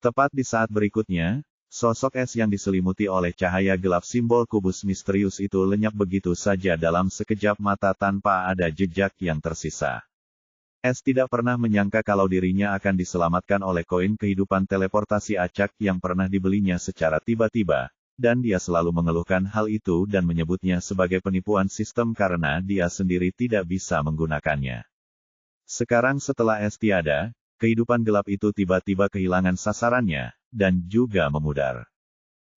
[SPEAKER 1] Tepat di saat berikutnya, sosok S yang diselimuti oleh cahaya gelap simbol kubus misterius itu lenyap begitu saja dalam sekejap mata tanpa ada jejak yang tersisa. S tidak pernah menyangka kalau dirinya akan diselamatkan oleh koin kehidupan teleportasi acak yang pernah dibelinya secara tiba-tiba, dan dia selalu mengeluhkan hal itu dan menyebutnya sebagai penipuan sistem karena dia sendiri tidak bisa menggunakannya. Sekarang setelah S tiada, kehidupan gelap itu tiba-tiba kehilangan sasarannya, dan juga memudar.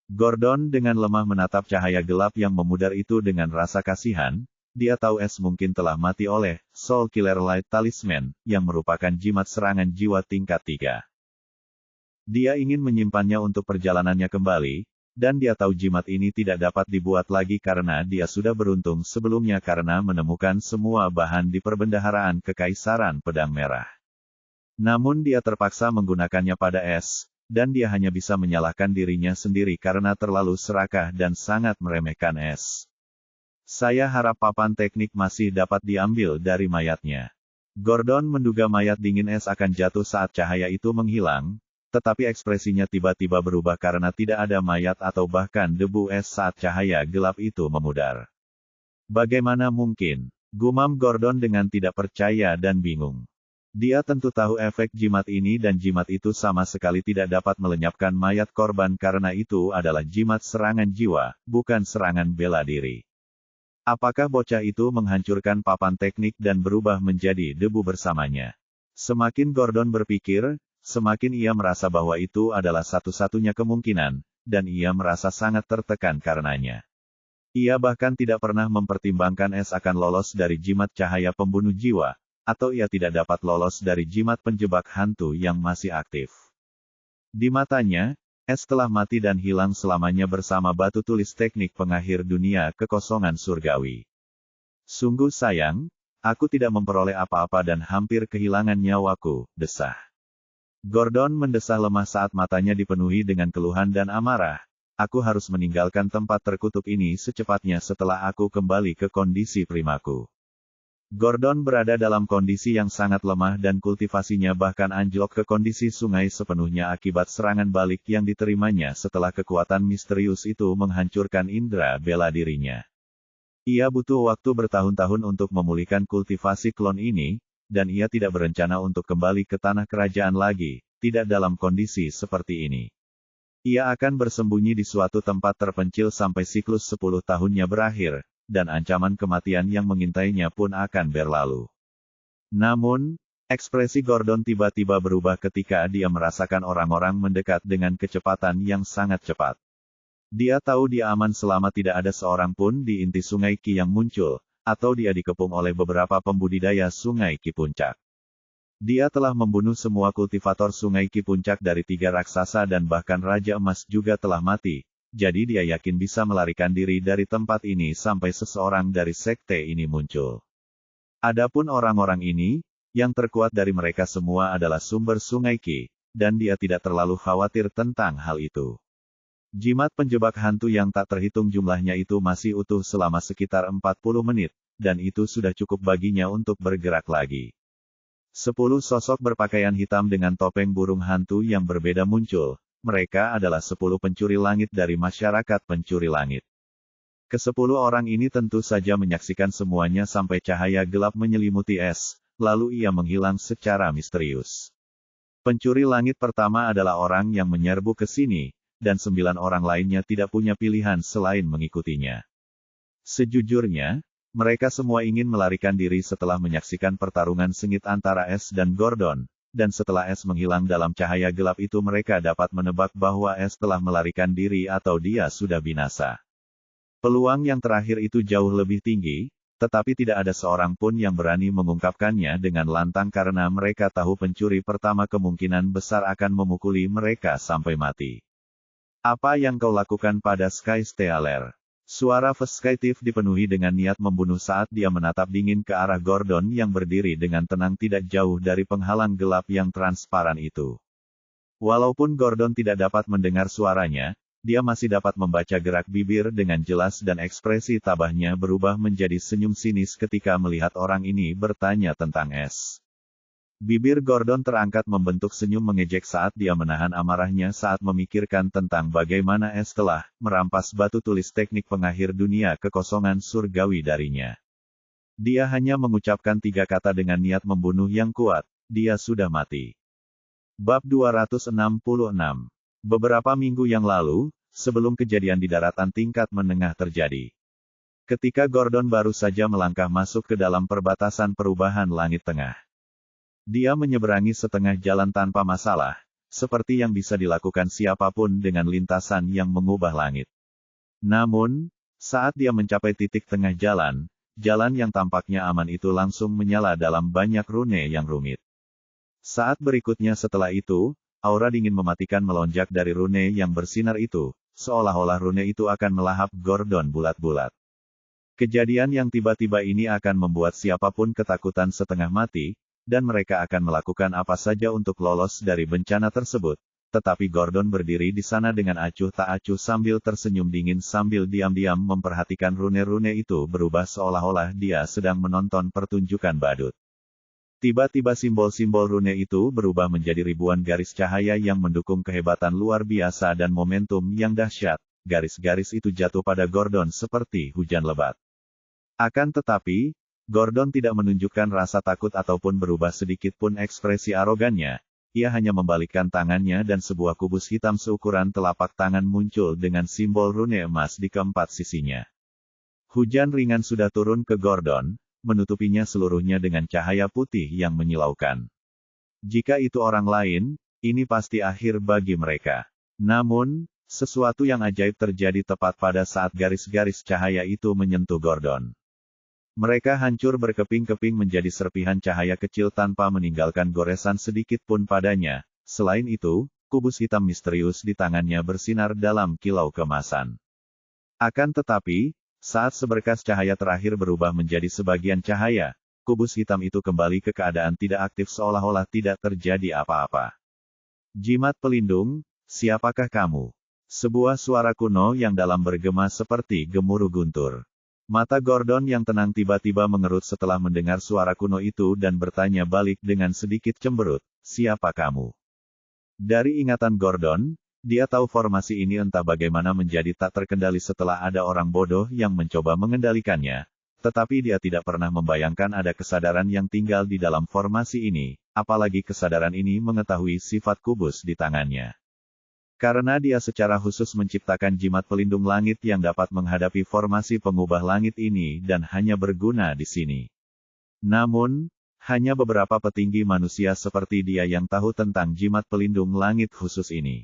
[SPEAKER 1] Gordon dengan lemah menatap cahaya gelap yang memudar itu dengan rasa kasihan. Dia tahu S mungkin telah mati oleh Soul Killer Light Talisman, yang merupakan jimat serangan jiwa tingkat 3. Dia ingin menyimpannya untuk perjalanannya kembali, dan dia tahu jimat ini tidak dapat dibuat lagi karena dia sudah beruntung sebelumnya karena menemukan semua bahan di perbendaharaan Kekaisaran Pedang Merah. Namun dia terpaksa menggunakannya pada S, dan dia hanya bisa menyalahkan dirinya sendiri karena terlalu serakah dan sangat meremehkan S. Saya harap papan teknik masih dapat diambil dari mayatnya. Gordon menduga mayat dingin S akan jatuh saat cahaya itu menghilang, tetapi ekspresinya tiba-tiba berubah karena tidak ada mayat atau bahkan debu es saat cahaya gelap itu memudar. Bagaimana mungkin? Gumam Gordon dengan tidak percaya dan bingung. Dia tentu tahu efek jimat ini dan jimat itu sama sekali tidak dapat melenyapkan mayat korban karena itu adalah jimat serangan jiwa, bukan serangan bela diri. Apakah bocah itu menghancurkan papan teknik dan berubah menjadi debu bersamanya? Semakin Gordon berpikir, semakin ia merasa bahwa itu adalah satu-satunya kemungkinan, dan ia merasa sangat tertekan karenanya. Ia bahkan tidak pernah mempertimbangkan S akan lolos dari jimat cahaya pembunuh jiwa, atau ia tidak dapat lolos dari jimat penjebak hantu yang masih aktif. Di matanya, S telah mati dan hilang selamanya bersama batu tulis teknik pengakhir dunia kekosongan surgawi. Sungguh sayang, aku tidak memperoleh apa-apa dan hampir kehilangan nyawaku, desah. Gordon mendesah lemah saat matanya dipenuhi dengan keluhan dan amarah. Aku harus meninggalkan tempat terkutuk ini secepatnya setelah aku kembali ke kondisi primaku. Gordon berada dalam kondisi yang sangat lemah dan kultivasinya bahkan anjlok ke kondisi sungai sepenuhnya akibat serangan balik yang diterimanya setelah kekuatan misterius itu menghancurkan indera bela dirinya. Ia butuh waktu bertahun-tahun untuk memulihkan kultivasi klon ini, dan ia tidak berencana untuk kembali ke tanah kerajaan lagi, tidak dalam kondisi seperti ini. Ia akan bersembunyi di suatu tempat terpencil sampai siklus 10 tahunnya berakhir, dan ancaman kematian yang mengintainya pun akan berlalu. Namun, ekspresi Gordon tiba-tiba berubah ketika dia merasakan orang-orang mendekat dengan kecepatan yang sangat cepat. Dia tahu dia aman selama tidak ada seorang pun di inti Sungai Qi yang muncul, atau dia dikepung oleh beberapa pembudidaya Sungai Qi Puncak. Dia telah membunuh semua kultivator Sungai Qi Puncak dari 3 raksasa dan bahkan Raja Emas juga telah mati, jadi dia yakin bisa melarikan diri dari tempat ini sampai seseorang dari sekte ini muncul. Adapun orang-orang ini, yang terkuat dari mereka semua adalah sumber Sungai Qi, dan dia tidak terlalu khawatir tentang hal itu. Jimat penjebak hantu yang tak terhitung jumlahnya itu masih utuh selama sekitar 40 menit, dan itu sudah cukup baginya untuk bergerak lagi. 10 sosok berpakaian hitam dengan topeng burung hantu yang berbeda muncul. Mereka adalah 10 pencuri langit dari masyarakat pencuri langit. Ke-10 orang ini tentu saja menyaksikan semuanya sampai cahaya gelap menyelimuti es, lalu ia menghilang secara misterius. Pencuri langit pertama adalah orang yang menyerbu ke sini, dan 9 orang lainnya tidak punya pilihan selain mengikutinya. Sejujurnya, mereka semua ingin melarikan diri setelah menyaksikan pertarungan sengit antara Es dan Gordon, dan setelah Es menghilang dalam cahaya gelap itu mereka dapat menebak bahwa Es telah melarikan diri atau dia sudah binasa. Peluang yang terakhir itu jauh lebih tinggi, tetapi tidak ada seorang pun yang berani mengungkapkannya dengan lantang karena mereka tahu pencuri pertama kemungkinan besar akan memukuli mereka sampai mati. Apa yang kau lakukan pada Sky Stealer? Suara Veskatif dipenuhi dengan niat membunuh saat dia menatap dingin ke arah Gordon yang berdiri dengan tenang tidak jauh dari penghalang gelap yang transparan itu. Walaupun Gordon tidak dapat mendengar suaranya, dia masih dapat membaca gerak bibir dengan jelas dan ekspresi tabahnya berubah menjadi senyum sinis ketika melihat orang ini bertanya tentang Es. Bibir Gordon terangkat membentuk senyum mengejek saat dia menahan amarahnya saat memikirkan tentang bagaimana Es telah merampas batu tulis teknik pengakhir dunia kekosongan surgawi darinya. Dia hanya mengucapkan 3 kata dengan niat membunuh yang kuat, dia sudah mati. Bab 266. Beberapa minggu yang lalu, sebelum kejadian di daratan tingkat menengah terjadi. Ketika Gordon baru saja melangkah masuk ke dalam perbatasan perubahan langit tengah. Dia menyeberangi setengah jalan tanpa masalah, seperti yang bisa dilakukan siapapun dengan lintasan yang mengubah langit. Namun, saat dia mencapai titik tengah jalan, jalan yang tampaknya aman itu langsung menyala dalam banyak rune yang rumit. Saat berikutnya setelah itu, aura dingin mematikan melonjak dari rune yang bersinar itu, seolah-olah rune itu akan melahap Gordon bulat-bulat. Kejadian yang tiba-tiba ini akan membuat siapapun ketakutan setengah mati, dan mereka akan melakukan apa saja untuk lolos dari bencana tersebut. Tetapi Gordon berdiri di sana dengan acuh tak acuh sambil tersenyum dingin sambil diam-diam memperhatikan rune-rune itu berubah seolah-olah dia sedang menonton pertunjukan badut. Tiba-tiba simbol-simbol rune itu berubah menjadi ribuan garis cahaya yang mendukung kehebatan luar biasa dan momentum yang dahsyat. Garis-garis itu jatuh pada Gordon seperti hujan lebat. Akan tetapi, Gordon tidak menunjukkan rasa takut ataupun berubah sedikit pun ekspresi arogannya. Ia hanya membalikkan tangannya dan sebuah kubus hitam seukuran telapak tangan muncul dengan simbol rune emas di keempat sisinya. Hujan ringan sudah turun ke Gordon, menutupinya seluruhnya dengan cahaya putih yang menyilaukan. Jika itu orang lain, ini pasti akhir bagi mereka. Namun, sesuatu yang ajaib terjadi tepat pada saat garis-garis cahaya itu menyentuh Gordon. Mereka hancur berkeping-keping menjadi serpihan cahaya kecil tanpa meninggalkan goresan sedikit pun padanya. Selain itu, kubus hitam misterius di tangannya bersinar dalam kilau kemasan. Akan tetapi, saat seberkas cahaya terakhir berubah menjadi sebagian cahaya, kubus hitam itu kembali ke keadaan tidak aktif seolah-olah tidak terjadi apa-apa. Jimat pelindung, siapakah kamu? Sebuah suara kuno yang dalam bergema seperti gemuruh guntur. Mata Gordon yang tenang tiba-tiba mengerut setelah mendengar suara kuno itu dan bertanya balik dengan sedikit cemberut, siapa kamu? Dari ingatan Gordon, dia tahu formasi ini entah bagaimana menjadi tak terkendali setelah ada orang bodoh yang mencoba mengendalikannya, tetapi dia tidak pernah membayangkan ada kesadaran yang tinggal di dalam formasi ini, apalagi kesadaran ini mengetahui sifat kubus di tangannya. Karena dia secara khusus menciptakan jimat pelindung langit yang dapat menghadapi formasi pengubah langit ini dan hanya berguna di sini. Namun, hanya beberapa petinggi manusia seperti dia yang tahu tentang jimat pelindung langit khusus ini.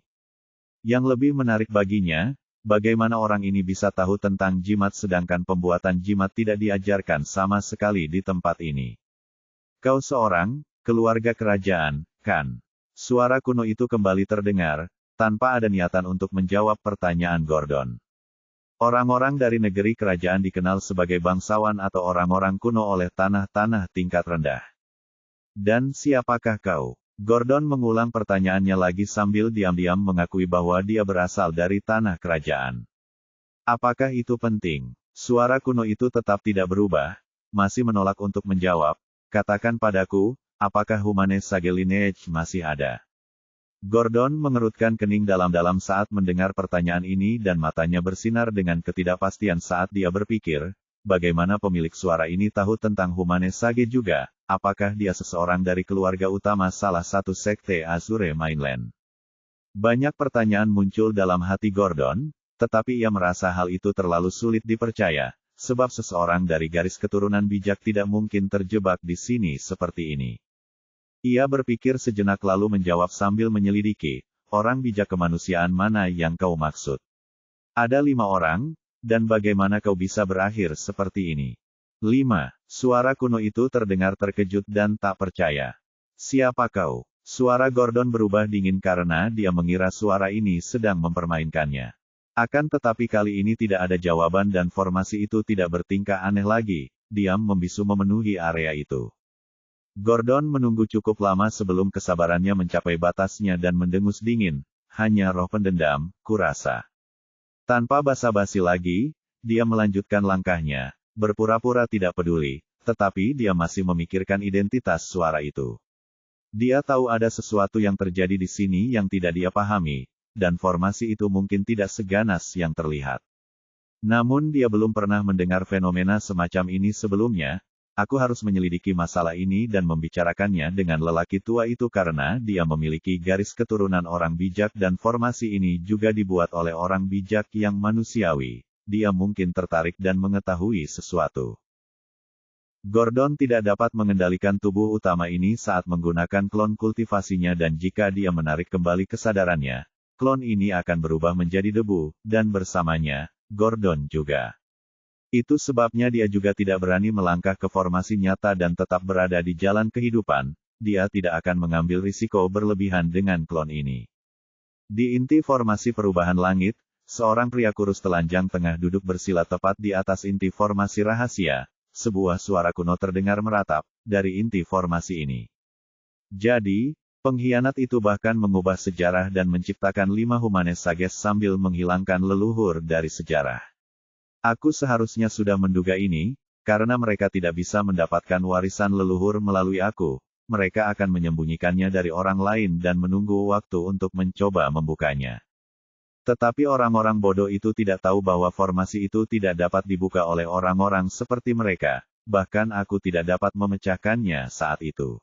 [SPEAKER 1] Yang lebih menarik baginya, bagaimana orang ini bisa tahu tentang jimat sedangkan pembuatan jimat tidak diajarkan sama sekali di tempat ini. Kau seorang keluarga kerajaan, kan? Suara kuno itu kembali terdengar, tanpa ada niatan untuk menjawab pertanyaan Gordon. Orang-orang dari negeri kerajaan dikenal sebagai bangsawan atau orang-orang kuno oleh tanah-tanah tingkat rendah. Dan siapakah kau? Gordon mengulang pertanyaannya lagi sambil diam-diam mengakui bahwa dia berasal dari tanah kerajaan. Apakah itu penting? Suara kuno itu tetap tidak berubah, masih menolak untuk menjawab. Katakan padaku, apakah Humane Sage Lineage masih ada? Gordon mengerutkan kening dalam-dalam saat mendengar pertanyaan ini dan matanya bersinar dengan ketidakpastian saat dia berpikir, bagaimana pemilik suara ini tahu tentang Humane Sage juga, apakah dia seseorang dari keluarga utama salah satu sekte Azure Mainland? Banyak pertanyaan muncul dalam hati Gordon, tetapi ia merasa hal itu terlalu sulit dipercaya, sebab seseorang dari garis keturunan bijak tidak mungkin terjebak di sini seperti ini. Ia berpikir sejenak lalu menjawab sambil menyelidiki, orang bijak kemanusiaan mana yang kau maksud? Ada 5 orang, dan bagaimana kau bisa berakhir seperti ini? 5. Suara kuno itu terdengar terkejut dan tak percaya. Siapa kau? Suara Gordon berubah dingin karena dia mengira suara ini sedang mempermainkannya. Akan tetapi kali ini tidak ada jawaban dan formasi itu tidak bertingkah aneh lagi, diam membisu memenuhi area itu. Gordon menunggu cukup lama sebelum kesabarannya mencapai batasnya dan mendengus dingin, hanya roh pendendam, kurasa. Tanpa basa-basi lagi, dia melanjutkan langkahnya, berpura-pura tidak peduli, tetapi dia masih memikirkan identitas suara itu. Dia tahu ada sesuatu yang terjadi di sini yang tidak dia pahami, dan formasi itu mungkin tidak seganas yang terlihat. Namun dia belum pernah mendengar fenomena semacam ini sebelumnya. Aku harus menyelidiki masalah ini dan membicarakannya dengan lelaki tua itu karena dia memiliki garis keturunan orang bijak dan formasi ini juga dibuat oleh orang bijak yang manusiawi. Dia mungkin tertarik dan mengetahui sesuatu. Gordon tidak dapat mengendalikan tubuh utama ini saat menggunakan klon kultivasinya dan jika dia menarik kembali kesadarannya, klon ini akan berubah menjadi debu, dan bersamanya, Gordon juga. Itu sebabnya dia juga tidak berani melangkah ke formasi nyata dan tetap berada di jalan kehidupan, dia tidak akan mengambil risiko berlebihan dengan klon ini. Di inti formasi perubahan langit, seorang pria kurus telanjang tengah duduk bersila tepat di atas inti formasi rahasia, sebuah suara kuno terdengar meratap, dari inti formasi ini. Jadi, pengkhianat itu bahkan mengubah sejarah dan menciptakan 5 Humane Sages sambil menghilangkan leluhur dari sejarah. Aku seharusnya sudah menduga ini, karena mereka tidak bisa mendapatkan warisan leluhur melalui aku, mereka akan menyembunyikannya dari orang lain dan menunggu waktu untuk mencoba membukanya. Tetapi orang-orang bodoh itu tidak tahu bahwa formasi itu tidak dapat dibuka oleh orang-orang seperti mereka, bahkan aku tidak dapat memecahkannya saat itu.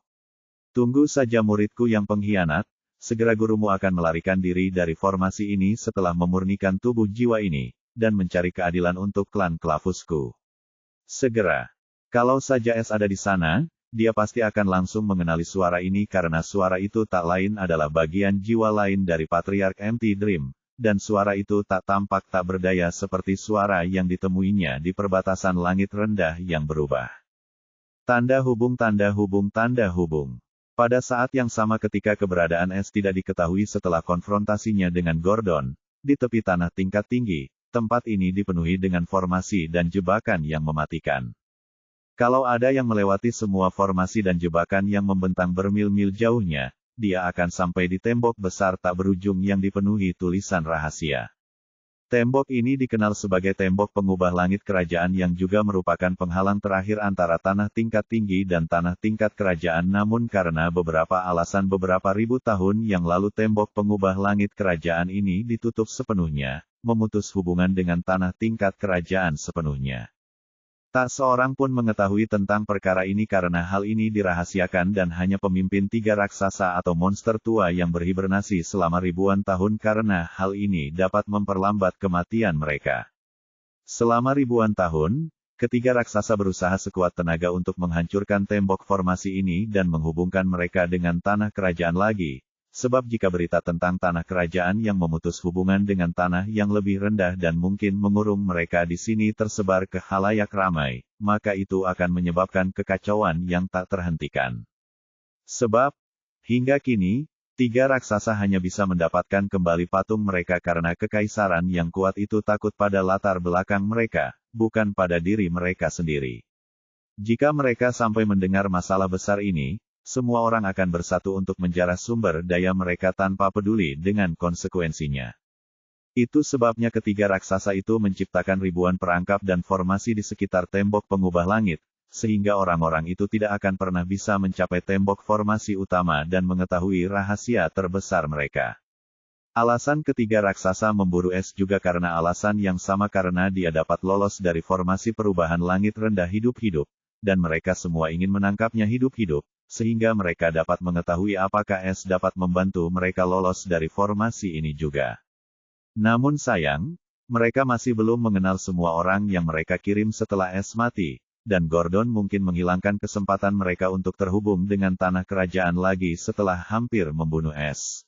[SPEAKER 1] Tunggu saja muridku yang pengkhianat, segera gurumu akan melarikan diri dari formasi ini setelah memurnikan tubuh jiwa ini, dan mencari keadilan untuk klan Klavusku. Segera. Kalau saja Es ada di sana, dia pasti akan langsung mengenali suara ini karena suara itu tak lain adalah bagian jiwa lain dari Patriark Empty Dream, dan suara itu tak tampak tak berdaya seperti suara yang ditemuinya di perbatasan langit rendah yang berubah. Tanda hubung tanda hubung tanda hubung. Pada saat yang sama ketika keberadaan Es tidak diketahui setelah konfrontasinya dengan Gordon, di tepi tanah tingkat tinggi, tempat ini dipenuhi dengan formasi dan jebakan yang mematikan. Kalau ada yang melewati semua formasi dan jebakan yang membentang bermil-mil jauhnya, dia akan sampai di tembok besar tak berujung yang dipenuhi tulisan rahasia. Tembok ini dikenal sebagai tembok pengubah langit kerajaan yang juga merupakan penghalang terakhir antara tanah tingkat tinggi dan tanah tingkat kerajaan namun karena beberapa alasan beberapa ribu tahun yang lalu tembok pengubah langit kerajaan ini ditutup sepenuhnya, memutus hubungan dengan tanah tingkat kerajaan sepenuhnya. Tak seorang pun mengetahui tentang perkara ini karena hal ini dirahasiakan dan hanya pemimpin 3 raksasa atau monster tua yang berhibernasi selama ribuan tahun karena hal ini dapat memperlambat kematian mereka. Selama ribuan tahun, ketiga raksasa berusaha sekuat tenaga untuk menghancurkan tembok formasi ini dan menghubungkan mereka dengan tanah kerajaan lagi. Sebab jika berita tentang tanah kerajaan yang memutus hubungan dengan tanah yang lebih rendah dan mungkin mengurung mereka di sini tersebar ke khalayak ramai, maka itu akan menyebabkan kekacauan yang tak terhentikan. Sebab, hingga kini, 3 raksasa hanya bisa mendapatkan kembali patung mereka karena kekaisaran yang kuat itu takut pada latar belakang mereka, bukan pada diri mereka sendiri. Jika mereka sampai mendengar masalah besar ini, semua orang akan bersatu untuk menjarah sumber daya mereka tanpa peduli dengan konsekuensinya. Itu sebabnya ketiga raksasa itu menciptakan ribuan perangkap dan formasi di sekitar tembok pengubah langit, sehingga orang-orang itu tidak akan pernah bisa mencapai tembok formasi utama dan mengetahui rahasia terbesar mereka. Alasan ketiga raksasa memburu es juga karena alasan yang sama karena dia dapat lolos dari formasi perubahan langit rendah hidup-hidup, dan mereka semua ingin menangkapnya hidup-hidup, sehingga mereka dapat mengetahui apakah es dapat membantu mereka lolos dari formasi ini juga. Namun sayang, mereka masih belum mengenal semua orang yang mereka kirim setelah es mati, dan Gordon mungkin menghilangkan kesempatan mereka untuk terhubung dengan tanah kerajaan lagi setelah hampir membunuh es.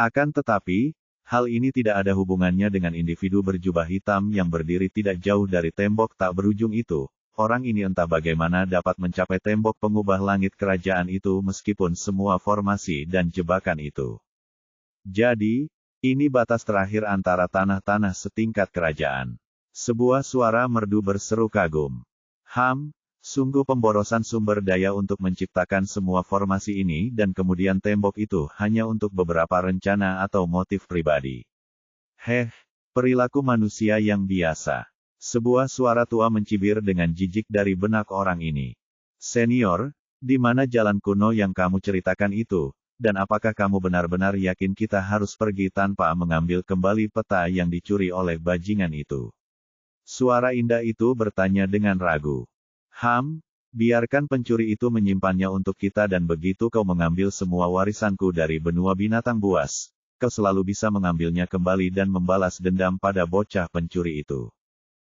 [SPEAKER 1] Akan tetapi, hal ini tidak ada hubungannya dengan individu berjubah hitam yang berdiri tidak jauh dari tembok tak berujung itu. Orang ini entah bagaimana dapat mencapai tembok pengubah langit kerajaan itu meskipun semua formasi dan jebakan itu. Jadi, ini batas terakhir antara tanah-tanah setingkat kerajaan. Sebuah suara merdu berseru kagum. Sungguh pemborosan sumber daya untuk menciptakan semua formasi ini dan kemudian tembok itu hanya untuk beberapa rencana atau motif pribadi. Perilaku manusia yang biasa. Sebuah suara tua mencibir dengan jijik dari benak orang ini. Senior, di mana jalan kuno yang kamu ceritakan itu, dan apakah kamu benar-benar yakin kita harus pergi tanpa mengambil kembali peta yang dicuri oleh bajingan itu? Suara indah itu bertanya dengan ragu. Biarkan pencuri itu menyimpannya untuk kita dan begitu kau mengambil semua warisanku dari benua binatang buas, kau selalu bisa mengambilnya kembali dan membalas dendam pada bocah pencuri itu.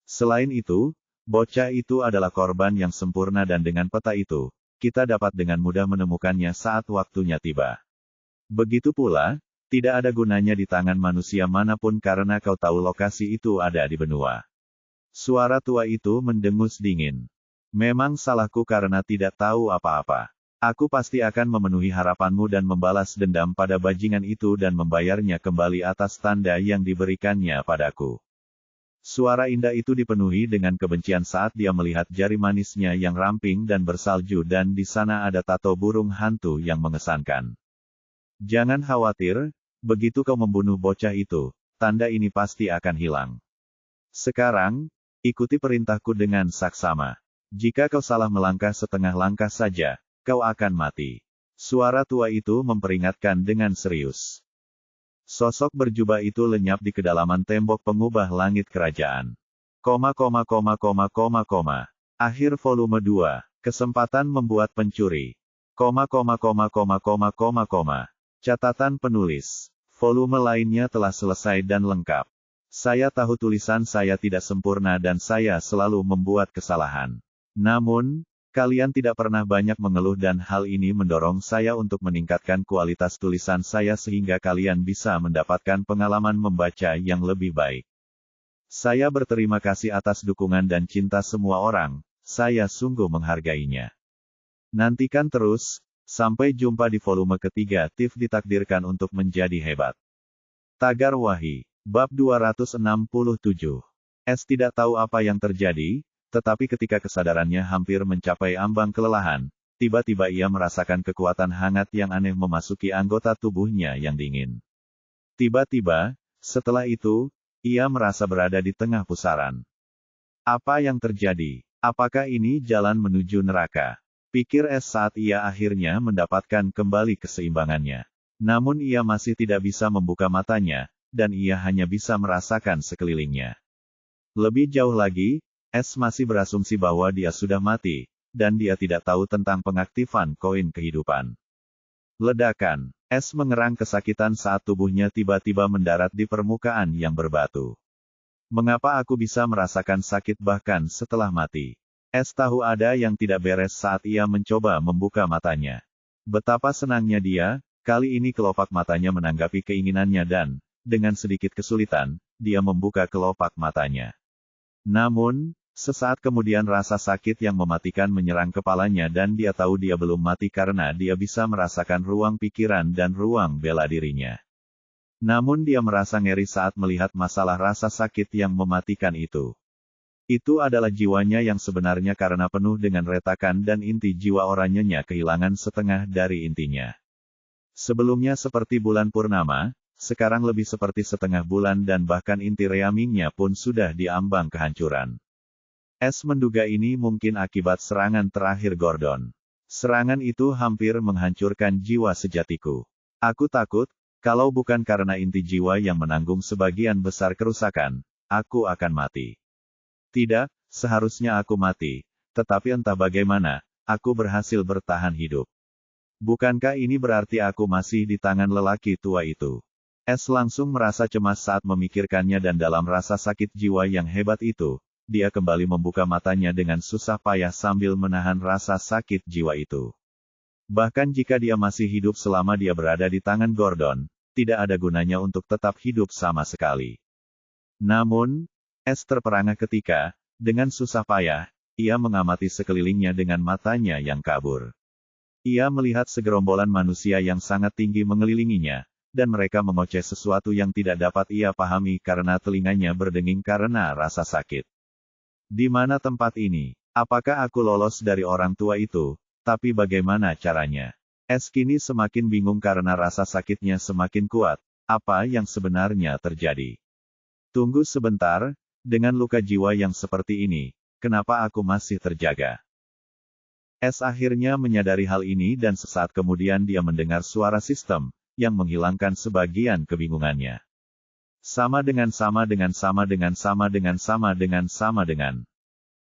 [SPEAKER 1] Selain itu, bocah itu adalah korban yang sempurna dan dengan peta itu, kita dapat dengan mudah menemukannya saat waktunya tiba. Begitu pula, tidak ada gunanya di tangan manusia manapun karena kau tahu lokasi itu ada di benua. Suara tua itu mendengus dingin. Memang salahku karena tidak tahu apa-apa. Aku pasti akan memenuhi harapanmu dan membalas dendam pada bajingan itu dan membayarnya kembali atas tanda yang diberikannya padaku. Suara indah itu dipenuhi dengan kebencian saat dia melihat jari manisnya yang ramping dan bersalju dan di sana ada tato burung hantu yang mengesankan. Jangan khawatir, begitu kau membunuh bocah itu, tanda ini pasti akan hilang. Sekarang, ikuti perintahku dengan saksama. Jika kau salah melangkah setengah langkah saja, kau akan mati. Suara tua itu memperingatkan dengan serius. Sosok berjubah itu lenyap di kedalaman tembok pengubah langit kerajaan. Akhir volume 2. Kesempatan membuat pencuri. Catatan penulis. Volume lainnya telah selesai dan lengkap. Saya tahu tulisan saya tidak sempurna dan saya selalu membuat kesalahan. Namun, kalian tidak pernah banyak mengeluh dan hal ini mendorong saya untuk meningkatkan kualitas tulisan saya sehingga kalian bisa mendapatkan pengalaman membaca yang lebih baik. Saya berterima kasih atas dukungan dan cinta semua orang, saya sungguh menghargainya. Nantikan terus, sampai jumpa di volume ketiga. Tiff ditakdirkan untuk menjadi hebat. Tagar Wahi, bab 267. Es tidak tahu apa yang terjadi, tetapi ketika kesadarannya hampir mencapai ambang kelelahan, tiba-tiba ia merasakan kekuatan hangat yang aneh memasuki anggota tubuhnya yang dingin. Tiba-tiba, setelah itu, ia merasa berada di tengah pusaran. Apa yang terjadi? Apakah ini jalan menuju neraka? Pikir Es saat ia akhirnya mendapatkan kembali keseimbangannya. Namun ia masih tidak bisa membuka matanya, dan ia hanya bisa merasakan sekelilingnya. Lebih jauh lagi, S masih berasumsi bahwa dia sudah mati, dan dia tidak tahu tentang pengaktifan koin kehidupan. Ledakan. S mengerang kesakitan saat tubuhnya tiba-tiba mendarat di permukaan yang berbatu. Mengapa aku bisa merasakan sakit bahkan setelah mati? S tahu ada yang tidak beres saat ia mencoba membuka matanya. Betapa senangnya dia, kali ini kelopak matanya menanggapi keinginannya dan, dengan sedikit kesulitan, dia membuka kelopak matanya. Namun, sesaat kemudian rasa sakit yang mematikan menyerang kepalanya dan dia tahu dia belum mati karena dia bisa merasakan ruang pikiran dan ruang bela dirinya. Namun dia merasa ngeri saat melihat masalah rasa sakit yang mematikan itu. Itu adalah jiwanya yang sebenarnya karena penuh dengan retakan dan inti jiwa orangnya kehilangan setengah dari intinya. Sebelumnya seperti bulan purnama, sekarang lebih seperti setengah bulan dan bahkan inti reamingnya pun sudah diambang kehancuran. S menduga ini mungkin akibat serangan terakhir Gordon. Serangan itu hampir menghancurkan jiwa sejatiku. Aku takut, kalau bukan karena inti jiwa yang menanggung sebagian besar kerusakan, aku akan mati. Tidak, seharusnya aku mati, tetapi entah bagaimana, aku berhasil bertahan hidup. Bukankah ini berarti aku masih di tangan lelaki tua itu? S langsung merasa cemas saat memikirkannya dan dalam rasa sakit jiwa yang hebat itu, dia kembali membuka matanya dengan susah payah sambil menahan rasa sakit jiwa itu. Bahkan jika dia masih hidup selama dia berada di tangan Gordon, tidak ada gunanya untuk tetap hidup sama sekali. Namun, S terperangah ketika, dengan susah payah, ia mengamati sekelilingnya dengan matanya yang kabur. Ia melihat segerombolan manusia yang sangat tinggi mengelilinginya, dan mereka mengoceh sesuatu yang tidak dapat ia pahami karena telinganya berdenging karena rasa sakit. Di mana tempat ini? Apakah aku lolos dari orang tua itu? Tapi bagaimana caranya? S kini semakin bingung karena rasa sakitnya semakin kuat. Apa yang sebenarnya terjadi? Tunggu sebentar, dengan luka jiwa yang seperti ini, kenapa aku masih terjaga? S akhirnya menyadari hal ini dan sesaat kemudian dia mendengar suara sistem, yang menghilangkan sebagian kebingungannya. Sama dengan.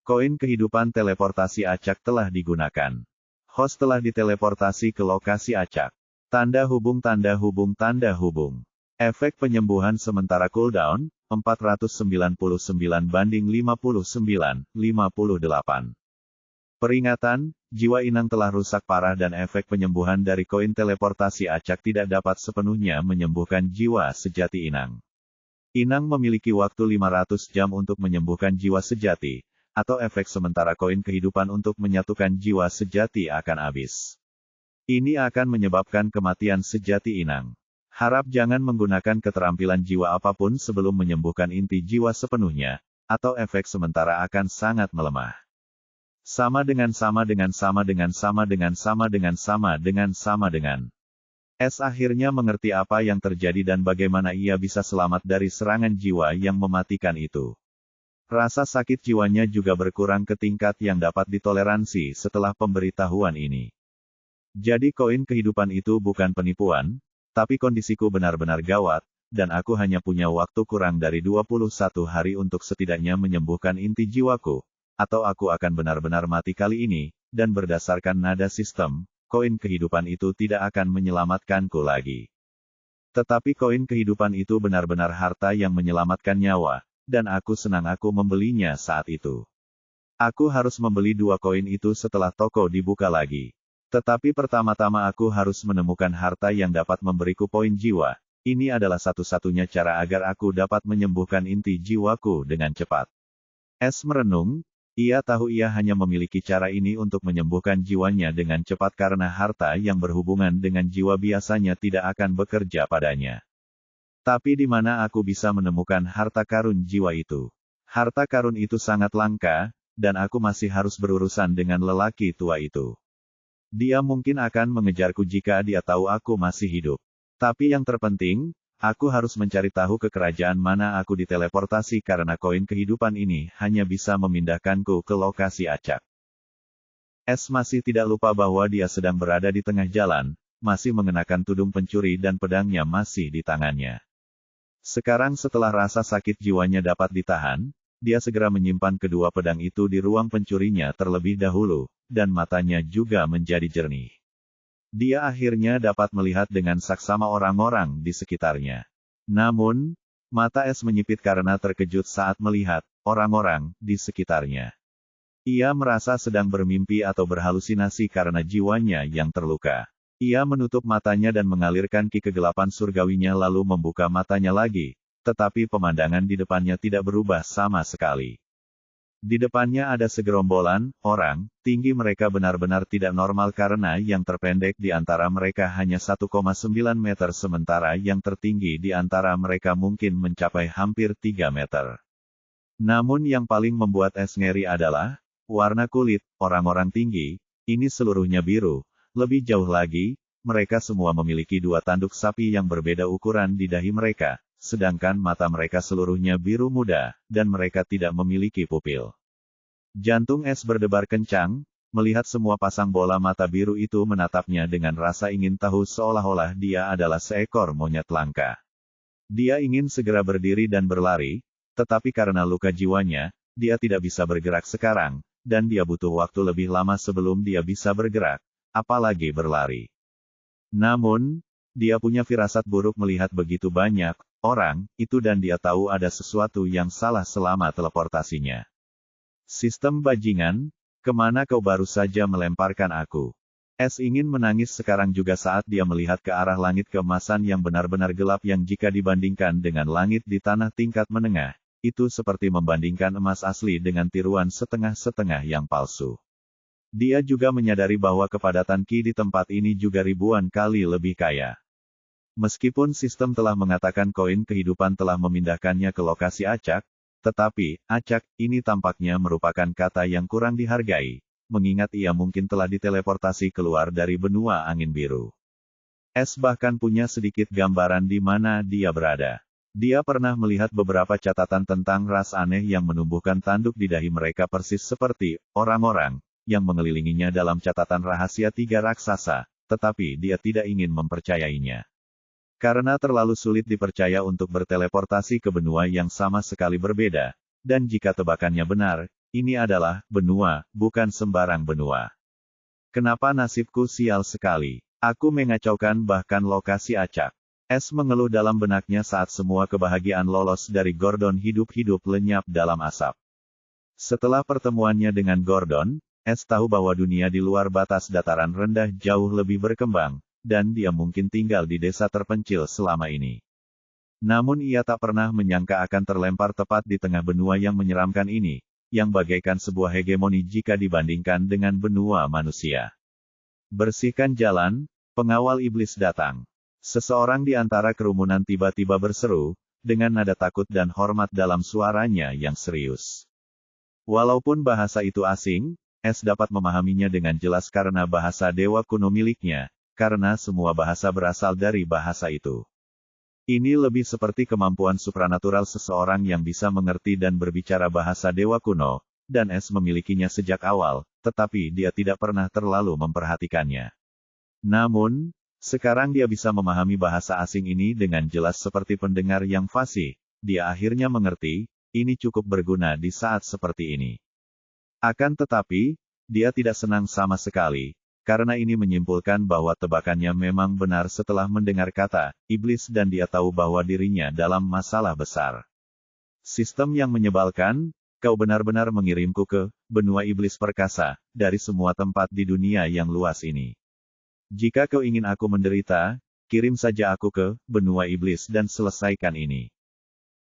[SPEAKER 1] Koin kehidupan teleportasi acak telah digunakan. Host telah diteleportasi ke lokasi acak. Tanda hubung. Efek penyembuhan sementara cooldown, 499/59, 58. Peringatan, jiwa Inang telah rusak parah dan efek penyembuhan dari koin teleportasi acak tidak dapat sepenuhnya menyembuhkan jiwa sejati Inang. Inang memiliki waktu 500 jam untuk menyembuhkan jiwa sejati, atau efek sementara koin kehidupan untuk menyatukan jiwa sejati akan habis. Ini akan menyebabkan kematian sejati Inang. Harap jangan menggunakan keterampilan jiwa apapun sebelum menyembuhkan inti jiwa sepenuhnya, atau efek sementara akan sangat melemah. Sama dengan. S akhirnya mengerti apa yang terjadi dan bagaimana ia bisa selamat dari serangan jiwa yang mematikan itu. Rasa sakit jiwanya juga berkurang ke tingkat yang dapat ditoleransi setelah pemberitahuan ini. Jadi koin kehidupan itu bukan penipuan, tapi kondisiku benar-benar gawat, dan aku hanya punya waktu kurang dari 21 hari untuk setidaknya menyembuhkan inti jiwaku, atau aku akan benar-benar mati kali ini, dan berdasarkan nada sistem, koin kehidupan itu tidak akan menyelamatkanku lagi. Tetapi koin kehidupan itu benar-benar harta yang menyelamatkan nyawa, dan aku senang aku membelinya saat itu. Aku harus membeli 2 koin itu setelah toko dibuka lagi. Tetapi pertama-tama aku harus menemukan harta yang dapat memberiku poin jiwa. Ini adalah satu-satunya cara agar aku dapat menyembuhkan inti jiwaku dengan cepat. S merenung. Ia tahu ia hanya memiliki cara ini untuk menyembuhkan jiwanya dengan cepat karena harta yang berhubungan dengan jiwa biasanya tidak akan bekerja padanya. Tapi di mana aku bisa menemukan harta karun jiwa itu? Harta karun itu sangat langka, dan aku masih harus berurusan dengan lelaki tua itu. Dia mungkin akan mengejarku jika dia tahu aku masih hidup. Tapi yang terpenting, aku harus mencari tahu ke kerajaan mana aku diteleportasi karena koin kehidupan ini hanya bisa memindahkanku ke lokasi acak. S masih tidak lupa bahwa dia sedang berada di tengah jalan, masih mengenakan tudung pencuri dan pedangnya masih di tangannya. Sekarang setelah rasa sakit jiwanya dapat ditahan, dia segera menyimpan kedua pedang itu di ruang pencurinya terlebih dahulu, dan matanya juga menjadi jernih. Dia akhirnya dapat melihat dengan saksama orang-orang di sekitarnya. Namun, mata Es menyipit karena terkejut saat melihat orang-orang di sekitarnya. Ia merasa sedang bermimpi atau berhalusinasi karena jiwanya yang terluka. Ia menutup matanya dan mengalirkan ki kegelapan surgawinya lalu membuka matanya lagi, tetapi pemandangan di depannya tidak berubah sama sekali. Di depannya ada segerombolan orang, tinggi mereka benar-benar tidak normal karena yang terpendek di antara mereka hanya 1,9 meter sementara yang tertinggi di antara mereka mungkin mencapai hampir 3 meter. Namun yang paling membuat Es ngeri adalah warna kulit orang-orang tinggi, ini seluruhnya biru. Lebih jauh lagi, mereka semua memiliki dua tanduk sapi yang berbeda ukuran di dahi mereka, sedangkan mata mereka seluruhnya biru muda, dan mereka tidak memiliki pupil. Jantung Es berdebar kencang, melihat semua pasang bola mata biru itu menatapnya dengan rasa ingin tahu seolah-olah dia adalah seekor monyet langka. Dia ingin segera berdiri dan berlari, tetapi karena luka jiwanya, dia tidak bisa bergerak sekarang, dan dia butuh waktu lebih lama sebelum dia bisa bergerak, apalagi berlari. Namun, dia punya firasat buruk melihat begitu banyak orang itu dan dia tahu ada sesuatu yang salah selama teleportasinya. Sistem bajingan, kemana kau baru saja melemparkan aku? Es ingin menangis sekarang juga saat dia melihat ke arah langit keemasan yang benar-benar gelap yang jika dibandingkan dengan langit di tanah tingkat menengah, itu seperti membandingkan emas asli dengan tiruan setengah-setengah yang palsu. Dia juga menyadari bahwa kepadatan ki di tempat ini juga ribuan kali lebih kaya. Meskipun sistem telah mengatakan koin kehidupan telah memindahkannya ke lokasi acak, tetapi, acak, ini tampaknya merupakan kata yang kurang dihargai, mengingat ia mungkin telah diteleportasi keluar dari benua angin biru. Es bahkan punya sedikit gambaran di mana dia berada. Dia pernah melihat beberapa catatan tentang ras aneh yang menumbuhkan tanduk di dahi mereka persis seperti orang-orang yang mengelilinginya dalam catatan rahasia tiga raksasa, tetapi dia tidak ingin mempercayainya. Karena terlalu sulit dipercaya untuk berteleportasi ke benua yang sama sekali berbeda, dan jika tebakannya benar, ini adalah benua, bukan sembarang benua. Kenapa nasibku sial sekali? Aku mengacaukan bahkan lokasi acak. Es mengeluh dalam benaknya saat semua kebahagiaan lolos dari Gordon hidup-hidup lenyap dalam asap. Setelah pertemuannya dengan Gordon, Es tahu bahwa dunia di luar batas dataran rendah jauh lebih berkembang, dan dia mungkin tinggal di desa terpencil selama ini. Namun ia tak pernah menyangka akan terlempar tepat di tengah benua yang menyeramkan ini, yang bagaikan sebuah hegemoni jika dibandingkan dengan benua manusia. Bersihkan jalan, pengawal iblis datang. Seseorang di antara kerumunan tiba-tiba berseru, dengan nada takut dan hormat dalam suaranya yang serius. Walaupun bahasa itu asing, Es dapat memahaminya dengan jelas karena bahasa dewa kuno miliknya, karena semua bahasa berasal dari bahasa itu. Ini lebih seperti kemampuan supranatural seseorang yang bisa mengerti dan berbicara bahasa dewa kuno, dan Es memilikinya sejak awal, tetapi dia tidak pernah terlalu memperhatikannya. Namun, sekarang dia bisa memahami bahasa asing ini dengan jelas seperti pendengar yang fasih. Dia akhirnya mengerti, ini cukup berguna di saat seperti ini. Akan tetapi, dia tidak senang sama sekali, karena ini menyimpulkan bahwa tebakannya memang benar setelah mendengar kata iblis dan dia tahu bahwa dirinya dalam masalah besar. Sistem yang menyebalkan, kau benar-benar mengirimku ke benua iblis perkasa, dari semua tempat di dunia yang luas ini. Jika kau ingin aku menderita, kirim saja aku ke benua iblis dan selesaikan ini.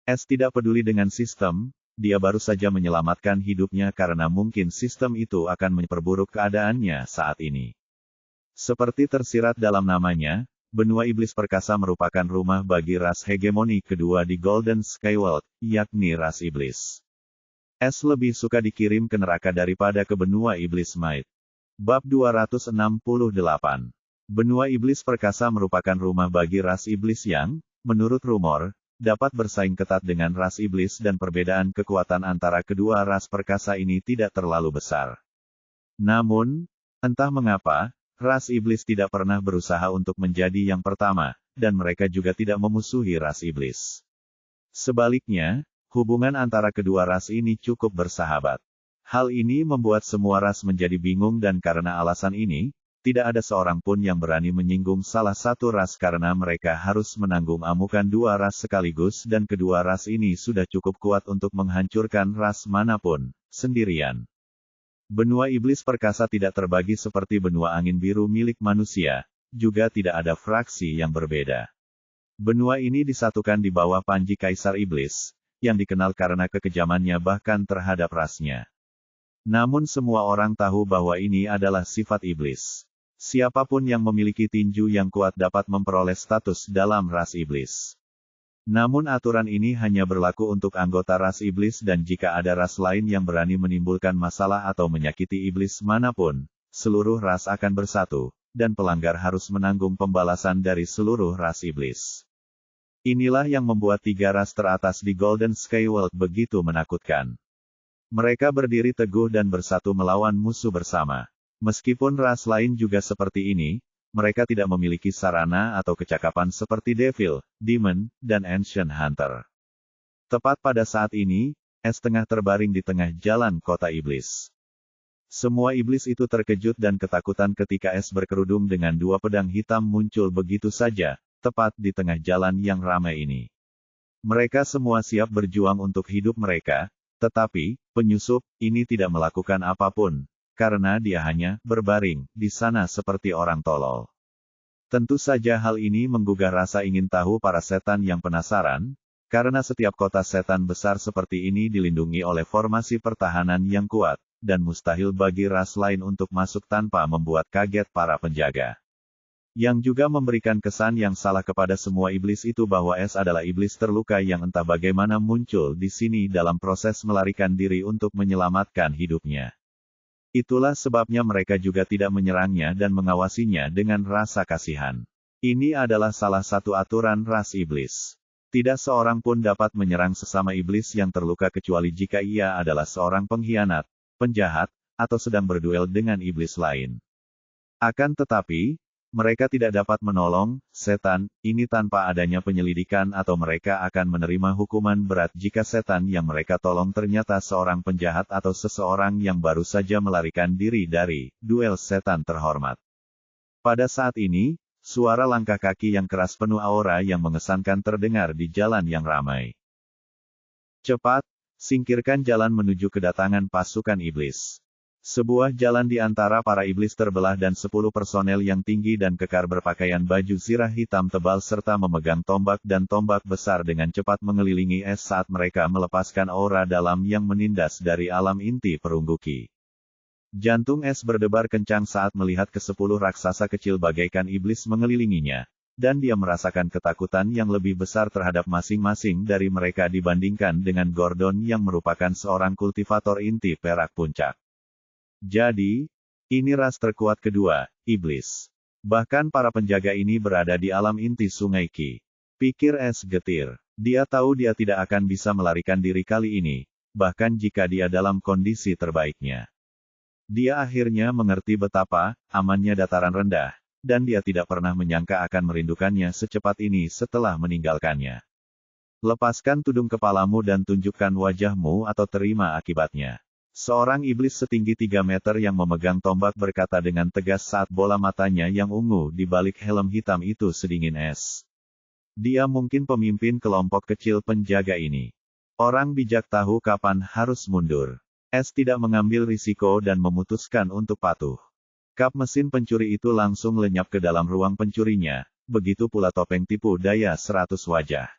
[SPEAKER 1] Es tidak peduli dengan sistem, dia baru saja menyelamatkan hidupnya karena mungkin sistem itu akan memperburuk keadaannya saat ini. Seperti tersirat dalam namanya, benua iblis perkasa merupakan rumah bagi ras hegemoni kedua di Golden Skyworld, yakni ras iblis. Es lebih suka dikirim ke neraka daripada ke benua iblis Might. Bab 268. Benua iblis perkasa merupakan rumah bagi ras iblis yang, menurut rumor, dapat bersaing ketat dengan ras iblis dan perbedaan kekuatan antara kedua ras perkasa ini tidak terlalu besar. Namun, entah mengapa, ras iblis tidak pernah berusaha untuk menjadi yang pertama, dan mereka juga tidak memusuhi ras iblis. Sebaliknya, Hubungan antara kedua ras ini cukup bersahabat. Hal ini membuat semua ras menjadi bingung dan karena alasan ini, tidak ada seorang pun yang berani menyinggung salah satu ras karena mereka harus menanggung amukan dua ras sekaligus dan kedua ras ini sudah cukup kuat untuk menghancurkan ras manapun, sendirian. Benua iblis perkasa tidak terbagi seperti benua angin biru milik manusia, juga tidak ada fraksi yang berbeda. Benua ini disatukan di bawah panji Kaisar Iblis, yang dikenal karena kekejamannya bahkan terhadap rasnya. Namun semua orang tahu bahwa ini adalah sifat iblis. Siapapun yang memiliki tinju yang kuat dapat memperoleh status dalam ras iblis. Namun aturan ini hanya berlaku untuk anggota ras iblis dan jika ada ras lain yang berani menimbulkan masalah atau menyakiti iblis manapun, seluruh ras akan bersatu, dan pelanggar harus menanggung pembalasan dari seluruh ras iblis. Inilah yang membuat tiga ras teratas di Golden Skyworld begitu menakutkan. Mereka berdiri teguh dan bersatu melawan musuh bersama. Meskipun ras lain juga seperti ini, mereka tidak memiliki sarana atau kecakapan seperti Devil, Demon, dan Ancient Hunter. Tepat pada saat ini, Es tengah terbaring di tengah jalan kota iblis. Semua iblis itu terkejut dan ketakutan ketika Es berkerudung dengan dua pedang hitam muncul begitu saja, tepat di tengah jalan yang ramai ini. Mereka semua siap berjuang untuk hidup mereka, tetapi, penyusup ini tidak melakukan apapun. Karena dia hanya berbaring di sana seperti orang tolol. Tentu saja hal ini menggugah rasa ingin tahu para setan yang penasaran, karena setiap kota setan besar seperti ini dilindungi oleh formasi pertahanan yang kuat, dan mustahil bagi ras lain untuk masuk tanpa membuat kaget para penjaga. Yang juga memberikan kesan yang salah kepada semua iblis itu bahwa Es adalah iblis terluka yang entah bagaimana muncul di sini dalam proses melarikan diri untuk menyelamatkan hidupnya. Itulah sebabnya mereka juga tidak menyerangnya dan mengawasinya dengan rasa kasihan. Ini adalah salah satu aturan ras iblis. Tidak seorang pun dapat menyerang sesama iblis yang terluka kecuali jika ia adalah seorang pengkhianat, penjahat, atau sedang berduel dengan iblis lain. Akan tetapi, mereka tidak dapat menolong setan ini tanpa adanya penyelidikan atau mereka akan menerima hukuman berat jika setan yang mereka tolong ternyata seorang penjahat atau seseorang yang baru saja melarikan diri dari duel setan terhormat. Pada saat ini, suara langkah kaki yang keras penuh aura yang mengesankan terdengar di jalan yang ramai. Cepat, singkirkan jalan menuju kedatangan pasukan iblis. Sebuah jalan di antara para iblis terbelah dan 10 personel yang tinggi dan kekar berpakaian baju zirah hitam tebal serta memegang tombak dan tombak besar dengan cepat mengelilingi Es saat mereka melepaskan aura dalam yang menindas dari alam inti perunggu Ki. Jantung Es berdebar kencang saat melihat ke-10 raksasa kecil bagaikan iblis mengelilinginya, dan dia merasakan ketakutan yang lebih besar terhadap masing-masing dari mereka dibandingkan dengan Gordon yang merupakan seorang kultivator inti perak puncak. Jadi, ini ras terkuat kedua, iblis. Bahkan para penjaga ini berada di alam inti sungai Ki. Pikir Es getir. Dia tahu dia tidak akan bisa melarikan diri kali ini, bahkan jika dia dalam kondisi terbaiknya. Dia akhirnya mengerti betapa amannya dataran rendah, dan dia tidak pernah menyangka akan merindukannya secepat ini setelah meninggalkannya. Lepaskan tudung kepalamu dan tunjukkan wajahmu atau terima akibatnya. Seorang iblis setinggi 3 meter yang memegang tombak berkata dengan tegas saat bola matanya yang ungu di balik helm hitam itu sedingin es. Dia mungkin pemimpin kelompok kecil penjaga ini. Orang bijak tahu kapan harus mundur. Es tidak mengambil risiko dan memutuskan untuk patuh. Kap mesin pencuri itu langsung lenyap ke dalam ruang pencurinya, begitu pula topeng tipu daya 100 wajah.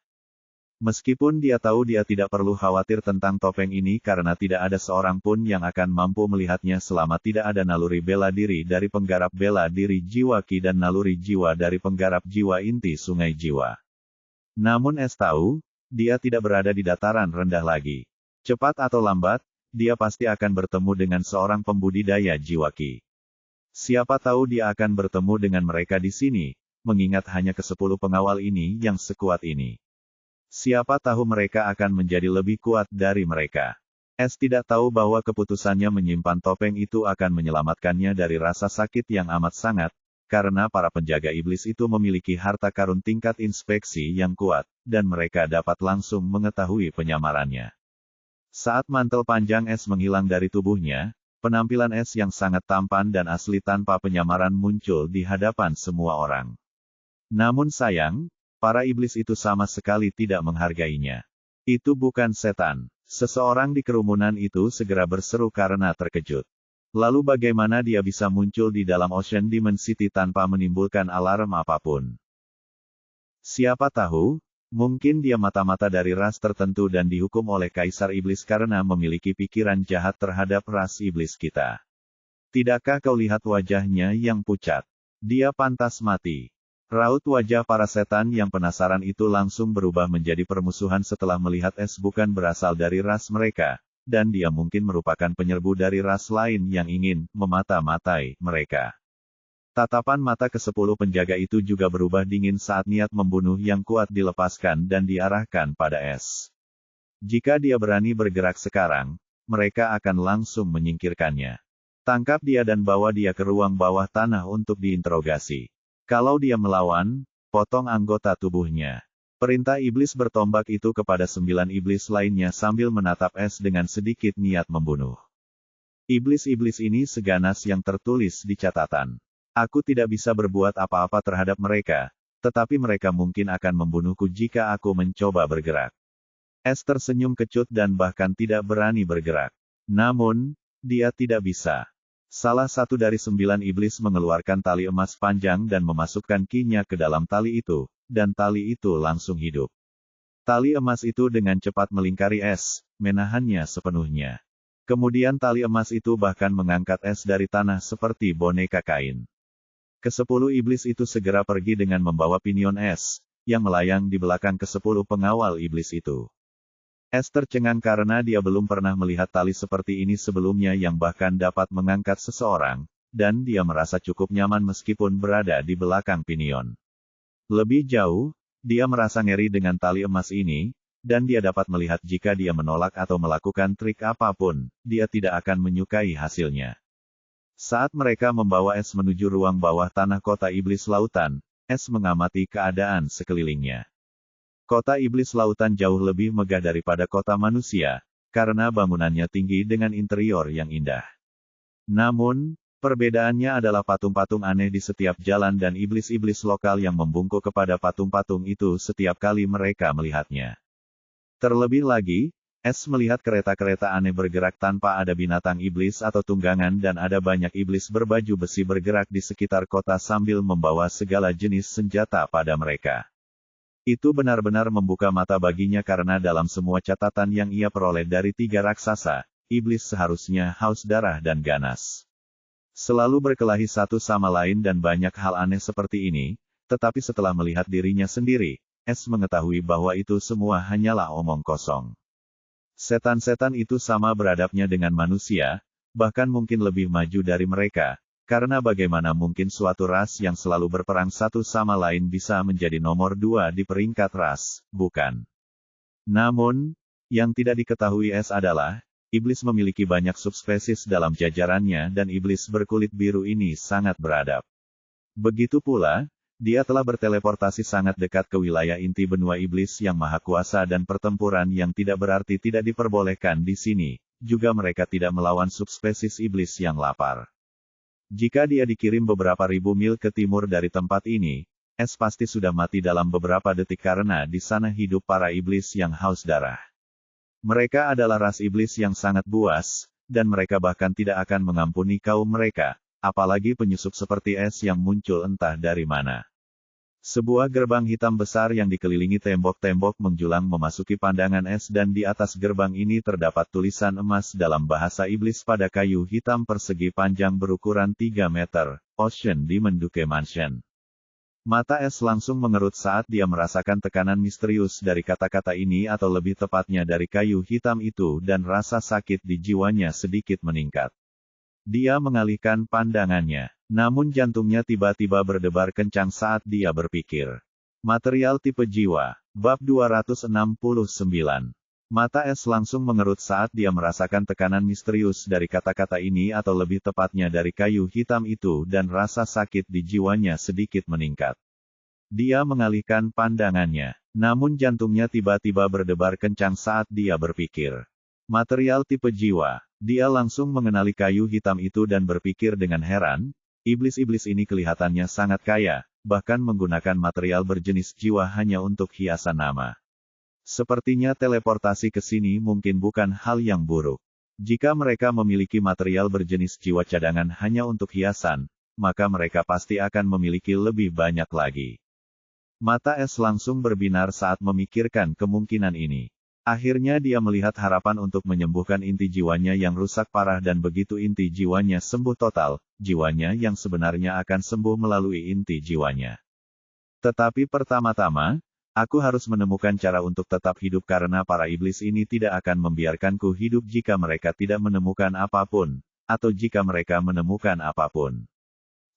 [SPEAKER 1] Meskipun dia tahu dia tidak perlu khawatir tentang topeng ini karena tidak ada seorang pun yang akan mampu melihatnya selama tidak ada naluri bela diri dari penggarap bela diri jiwa Ki dan naluri jiwa dari penggarap jiwa inti sungai jiwa. Namun Es tahu, dia tidak berada di dataran rendah lagi. Cepat atau lambat, dia pasti akan bertemu dengan seorang pembudidaya jiwa Ki. Siapa tahu dia akan bertemu dengan mereka di sini, mengingat hanya ke-10 pengawal ini yang sekuat ini. Siapa tahu mereka akan menjadi lebih kuat dari mereka. Es tidak tahu bahwa keputusannya menyimpan topeng itu akan menyelamatkannya dari rasa sakit yang amat sangat, karena para penjaga iblis itu memiliki harta karun tingkat inspeksi yang kuat, dan mereka dapat langsung mengetahui penyamarannya. Saat mantel panjang es menghilang dari tubuhnya, penampilan es yang sangat tampan dan asli tanpa penyamaran muncul di hadapan semua orang. Namun sayang, para iblis itu sama sekali tidak menghargainya. Itu bukan setan. Seseorang di kerumunan itu segera berseru karena terkejut. Lalu bagaimana dia bisa muncul di dalam Ocean Demon City tanpa menimbulkan alarm apapun? Siapa tahu, mungkin dia mata-mata dari ras tertentu dan dihukum oleh Kaisar Iblis karena memiliki pikiran jahat terhadap ras iblis kita. Tidakkah kau lihat wajahnya yang pucat? Dia pantas mati. Raut wajah para setan yang penasaran itu langsung berubah menjadi permusuhan setelah melihat es bukan berasal dari ras mereka, dan dia mungkin merupakan penyerbu dari ras lain yang ingin memata-matai mereka. Tatapan mata ke-10 penjaga itu juga berubah dingin saat niat membunuh yang kuat dilepaskan dan diarahkan pada es. Jika dia berani bergerak sekarang, mereka akan langsung menyingkirkannya. Tangkap dia dan bawa dia ke ruang bawah tanah untuk diinterogasi. Kalau dia melawan, potong anggota tubuhnya. Perintah iblis bertombak itu kepada 9 iblis lainnya sambil menatap es dengan sedikit niat membunuh. Iblis-iblis ini seganas yang tertulis di catatan. Aku tidak bisa berbuat apa-apa terhadap mereka, tetapi mereka mungkin akan membunuhku jika aku mencoba bergerak. Es tersenyum kecut dan bahkan tidak berani bergerak. Namun, dia tidak bisa. Salah satu dari 9 iblis mengeluarkan tali emas panjang dan memasukkan kinya ke dalam tali itu, dan tali itu langsung hidup. Tali emas itu dengan cepat melingkari es, menahannya sepenuhnya. Kemudian tali emas itu bahkan mengangkat es dari tanah seperti boneka kain. Ke-10 iblis itu segera pergi dengan membawa pinion es, yang melayang di belakang ke-10 pengawal iblis itu. Es tercengang karena dia belum pernah melihat tali seperti ini sebelumnya yang bahkan dapat mengangkat seseorang, dan dia merasa cukup nyaman meskipun berada di belakang pinion. Lebih jauh, dia merasa ngeri dengan tali emas ini, dan dia dapat melihat jika dia menolak atau melakukan trik apapun, dia tidak akan menyukai hasilnya. Saat mereka membawa es menuju ruang bawah tanah kota iblis lautan, es mengamati keadaan sekelilingnya. Kota iblis lautan jauh lebih megah daripada kota manusia, karena bangunannya tinggi dengan interior yang indah. Namun, perbedaannya adalah patung-patung aneh di setiap jalan dan iblis-iblis lokal yang membungkuk kepada patung-patung itu setiap kali mereka melihatnya. Terlebih lagi, es melihat kereta-kereta aneh bergerak tanpa ada binatang iblis atau tunggangan dan ada banyak iblis berbaju besi bergerak di sekitar kota sambil membawa segala jenis senjata pada mereka. Itu benar-benar membuka mata baginya karena dalam semua catatan yang ia peroleh dari 3 raksasa, iblis seharusnya haus darah dan ganas. Selalu berkelahi satu sama lain dan banyak hal aneh seperti ini, tetapi setelah melihat dirinya sendiri, es mengetahui bahwa itu semua hanyalah omong kosong. Setan-setan itu sama beradabnya dengan manusia, bahkan mungkin lebih maju dari mereka. Karena bagaimana mungkin suatu ras yang selalu berperang satu sama lain bisa menjadi nomor 2 di peringkat ras, bukan? Namun, yang tidak diketahui es adalah, iblis memiliki banyak subspesies dalam jajarannya dan iblis berkulit biru ini sangat beradab. Begitu pula, dia telah berteleportasi sangat dekat ke wilayah inti benua iblis yang maha kuasa dan pertempuran yang tidak berarti tidak diperbolehkan di sini, juga mereka tidak melawan subspesies iblis yang lapar. Jika dia dikirim beberapa ribu mil ke timur dari tempat ini, es pasti sudah mati dalam beberapa detik karena di sana hidup para iblis yang haus darah. Mereka adalah ras iblis yang sangat buas, dan mereka bahkan tidak akan mengampuni kaum mereka, apalagi penyusup seperti es yang muncul entah dari mana. Sebuah gerbang hitam besar yang dikelilingi tembok-tembok menjulang memasuki pandangan es dan di atas gerbang ini terdapat tulisan emas dalam bahasa iblis pada kayu hitam persegi panjang berukuran 3 meter, Ocean Demon Duke Mansion. Mata es langsung mengerut saat dia merasakan tekanan misterius dari kata-kata ini atau lebih tepatnya dari kayu hitam itu dan rasa sakit di jiwanya sedikit meningkat. Dia mengalihkan pandangannya, namun jantungnya tiba-tiba berdebar kencang saat dia berpikir. Material tipe jiwa, bab 269. Mata Es langsung mengerut saat dia merasakan tekanan misterius dari kata-kata ini atau lebih tepatnya dari kayu hitam itu dan rasa sakit di jiwanya sedikit meningkat. Dia mengalihkan pandangannya, namun jantungnya tiba-tiba berdebar kencang saat dia berpikir. Material tipe jiwa. Dia langsung mengenali kayu hitam itu dan berpikir dengan heran, iblis-iblis ini kelihatannya sangat kaya, bahkan menggunakan material berjenis jiwa hanya untuk hiasan nama. Sepertinya teleportasi ke sini mungkin bukan hal yang buruk. Jika mereka memiliki material berjenis jiwa cadangan hanya untuk hiasan, maka mereka pasti akan memiliki lebih banyak lagi. Mata Es langsung berbinar saat memikirkan kemungkinan ini. Akhirnya dia melihat harapan untuk menyembuhkan inti jiwanya yang rusak parah dan begitu inti jiwanya sembuh total, jiwanya yang sebenarnya akan sembuh melalui inti jiwanya. Tetapi pertama-tama, aku harus menemukan cara untuk tetap hidup karena para iblis ini tidak akan membiarkanku hidup jika mereka tidak menemukan apapun, atau jika mereka menemukan apapun.